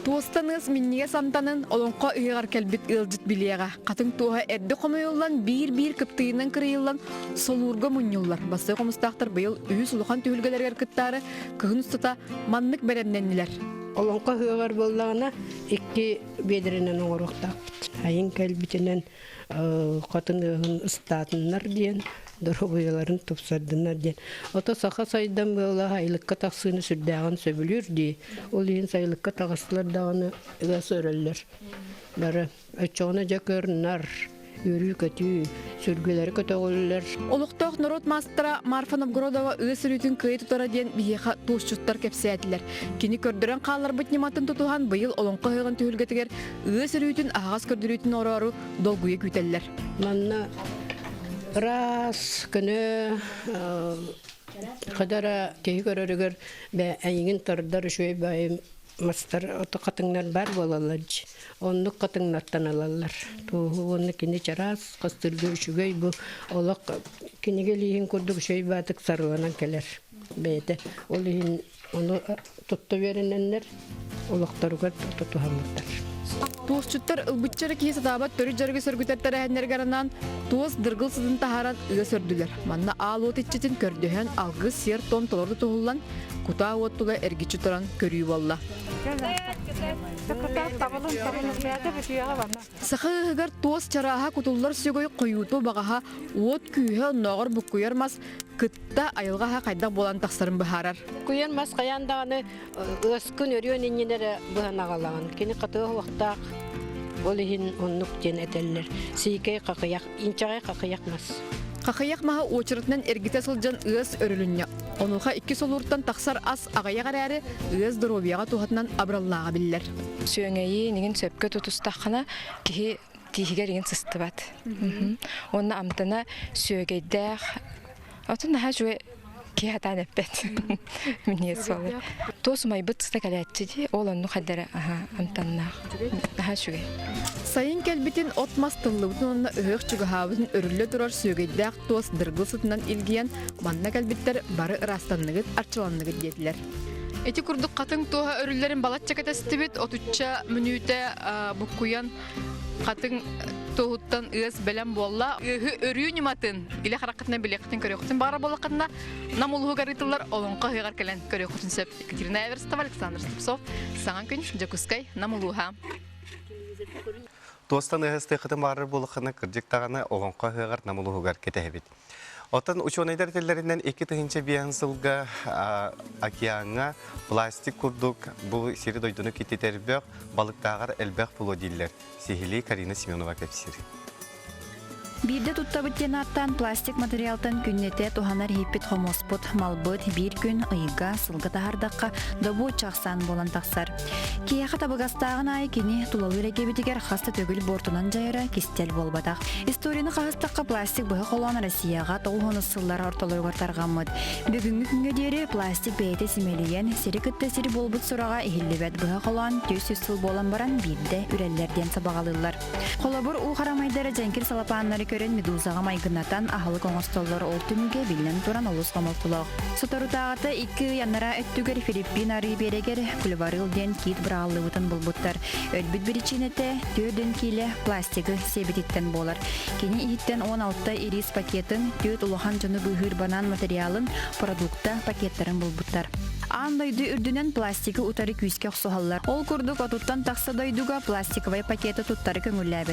Туостаныз минниге сантанын олонко ыйгар келбит ылжыт билега. Катын туha эрде комуйуллан бир кыптыйынан кырыйыллан солурга муньюллар. Басы комустактар быйыл үйү сулухан түйүлгелерге кыттары кыгын устата маннык беремненнилер. Олонко ыйгар боллагана 2 бедеринен оңоруктак. Айын келбитинен катын ыгын ыстатыннар диен. Дорогойларын топсардынар ден. Ото саха сайдан была айлыкка таксыны сүрдәгән сөбүлүр ди. Ол ен сайлыкка тагыстылар даганы ыга сөрөллөр. Бары өчөгөнө жакырнар. Үрү көтү сүргүлөр көтөгөллөр. Олуктак народ мастера Марфа Новгородова ысырүтүн кый тутара ден бияха тушчуттар кепсәтилер. Кини көрдөрөн каллар бутниматын тутуган быйыл олонко ыгын төгөлгетигер ысырүтүн агас көрдөрүтүн орору долгуя күтеллер. Манна раз көне кадара тегөрөргөр бе айгын тордар шөй байым мастер ото катыңнар бар болалар. Онны катыңнартан алалар. Туу онны кини чарас кастыргы шүгөй бу олак киниге лиин көрдүк шөй батык сарыланан келер. Бете олин ону тутта береннер олактарга тутухаматтар. Туосчуттар ылбытчары киесі табат төрі жарғы сөргүтеттері әнергарынан туос дыргыл сыдын тахаран ыға сөрділер. Манна ал от итчетін көрдөһен алғы сер тон толорды туғылан кута оттула әргичі тұран көрүй болла. Сақы ығығар туос чараға кутуллар сөгөй қойуыту бағаға от күйі ноғыр бұққойармас кытта айылға қайда болан тақсарын бұхарар. Куян мас қаяндағаны ұскын өріен енелері бұған ағалаған. Кені қатығы уақтақ олығын оннық ден әтелілер. Сейкей қақияқ, инчағай қақияқ мас. Қақияқ маға очырытынан әргіте сылжан ұғыз өрілінне. Онуға 2 солуырттан тақсар ас ағаяғар әрі ұғыз дұробияға туғатынан абраллаға білілер. Сүйеңейі неген сөпкі тұтыстаққана кейі тихигер еген сысты бат. Онна амтана сүйегейдәқ. Отын наға жуе кей хатан әппет. Мне солы. Тос май бұтсыста кәләтті де, ол онны қадары амтаннақ. Наға жуе. Сайын кәлбетін отмас тыллыбытын онына ұғық чүгіхабытын өрілі тұрар сүйегейдәқ тос дыргыл сытынан илгиян манна кәлбеттер бары ырастанныгыт, арчыланныгыт деділер. Эти курдук катын туha өрүллерин балатча кетестибит, отуча мүнүтэ буккуян катын туһуттан ыас белем болла. Өрүүнү матын иле харакатына билектин көрөктүн бара болакында намулуу гаритылар олонка хыгар келен көрөктүн сөп. Екатерина Эверстова, Александр Степцов, Саңан күн Жакускай, намулууха. Тостан ыгысты кытын бары болакына кырдык таганы олонка хыгар намулуу гар кетебит. Отан ученыйдар теллеринен 2 тыгынча биянсылга океанга пластик курдук бу сири дойдуну китетербек балыктагар элбек було диллер. Сихили Карина Семенова кепсир. Бирде туттабыттен аттан пластик материалтан күннете туханар хиппит хомоспот малбыт бир күн ыйга сылга тахардакка добу чаксан болан таксар. Кияха табыгастагын ай кини тулалу регебитигер хаста төгүл бортунан жайра кистел болбатак. Историяны хастакка пластик быгы колон Россияга 90-сыллар ортолоргор таргаммыт. Бүгүнгү күнгө дери пластик бейте симелиен сири кытта сири болбут сурага ихиллибет быгы колон 400 сыл болан баран бирде үреллерден сабагалылар. Колобур у харамайдары жанкир салапаннары көрен медузаға майгынатан ахалы коңостоллар ол түнүге билен туран олус қомылтылық. Сутарутағаты 2 яннара өттүгер Филиппин ары берегер күлбарыл ден кит бұралы ұтын бұлбұттар. Өлбіт бірічінеті 4 келі пластигі себететтен болар. Кені иттен 16 ирис пакетін 4 улахан жыны бұғыр банан материалын продукта пакеттарын бұлбұттар. Андайды үрдінен пластигі ұтары күйіске ұқсуғалар. Ол күрдік отуттан тақсы дойдуға пластиковай пакеті тұттары көңілі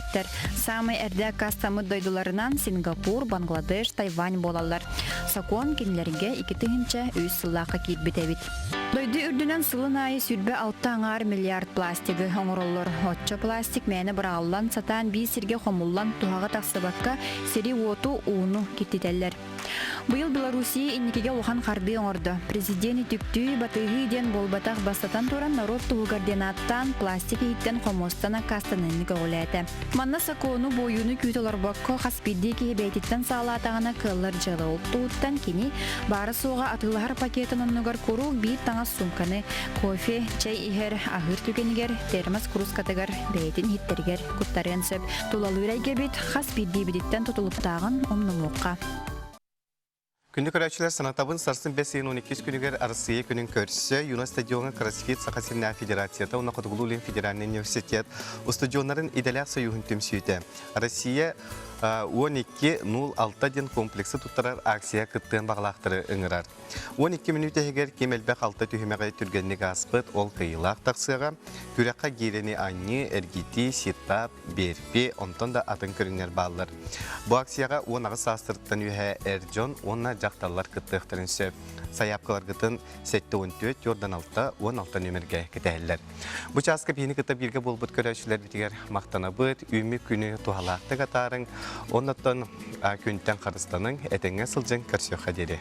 Самай әрді кастамы дойдуларынан Сингапур, Бангладеш, Тайвань болалар. Сакон кенлерге 2 тыгынча өз сыллаққа кейт бітебит. Дойды үрдінен сылын айы сүрбе 6 миллиард пластигі оңыроллар. Отча пластик мәні бірағалан сатан бей сирге қомуллан туғаға тақсыбаққа сири оту уыну кеттетелер. Бұйыл Белоруссия иннекеге оған қарды оңырды. Президент түкті батығы ден болбатақ бастатан туран народ туғырденаттан пластик еттен қомостана кастанын көғіләті. Манна сакону бойыны күйтілер баққа қаспидді кейбейтеттен сағалатағына кыллар жылы олттуыттан кені бары соға атылығар пакетін онығар көру бір таңа сумканы, кофе, чай ихер, ағыр түгенігер, термос крускатығар, бейтін хиттергер, күттарын сөп, тулалы үрәйге бет қаспидді бедеттен тұтылыптағын омнымуққа. Күнді көрәтшілер санатабын сарсын 5-12 күнігер арысыйы күнін көрсі, Юна стадионы Красфит Сақасильна Федерацията, оны Қытығылулин Федеральный университет, у стадионларын иделяқ союғын түмсүйті. Россия 12-06 ден комплексы тұттарар акция күттен бағылақтыры ұңырар. 12 минут егер кемелбәқ 6 түйімеғай түргенлігі аспыт ол қиылақ тақсыға, күрәққа герені аңы, әргеті, сиртап, берпе, онтан да атын көріңер бағылар. Бұл акцияға 10 састырттан үйе әрджон, онна жақталар күттіқтірін сөп. Саяпқалар күтін 7-14, Йордан 6-16 нөмірге кетәлілер. Бұл часқып ені күтті бірге болбыт көрәшілер бітігер мақтана бұд, үймі күні туғалақты қатарың, оннаттан күнттен қарыстаның әтіңе сылжын көрсеуға деді.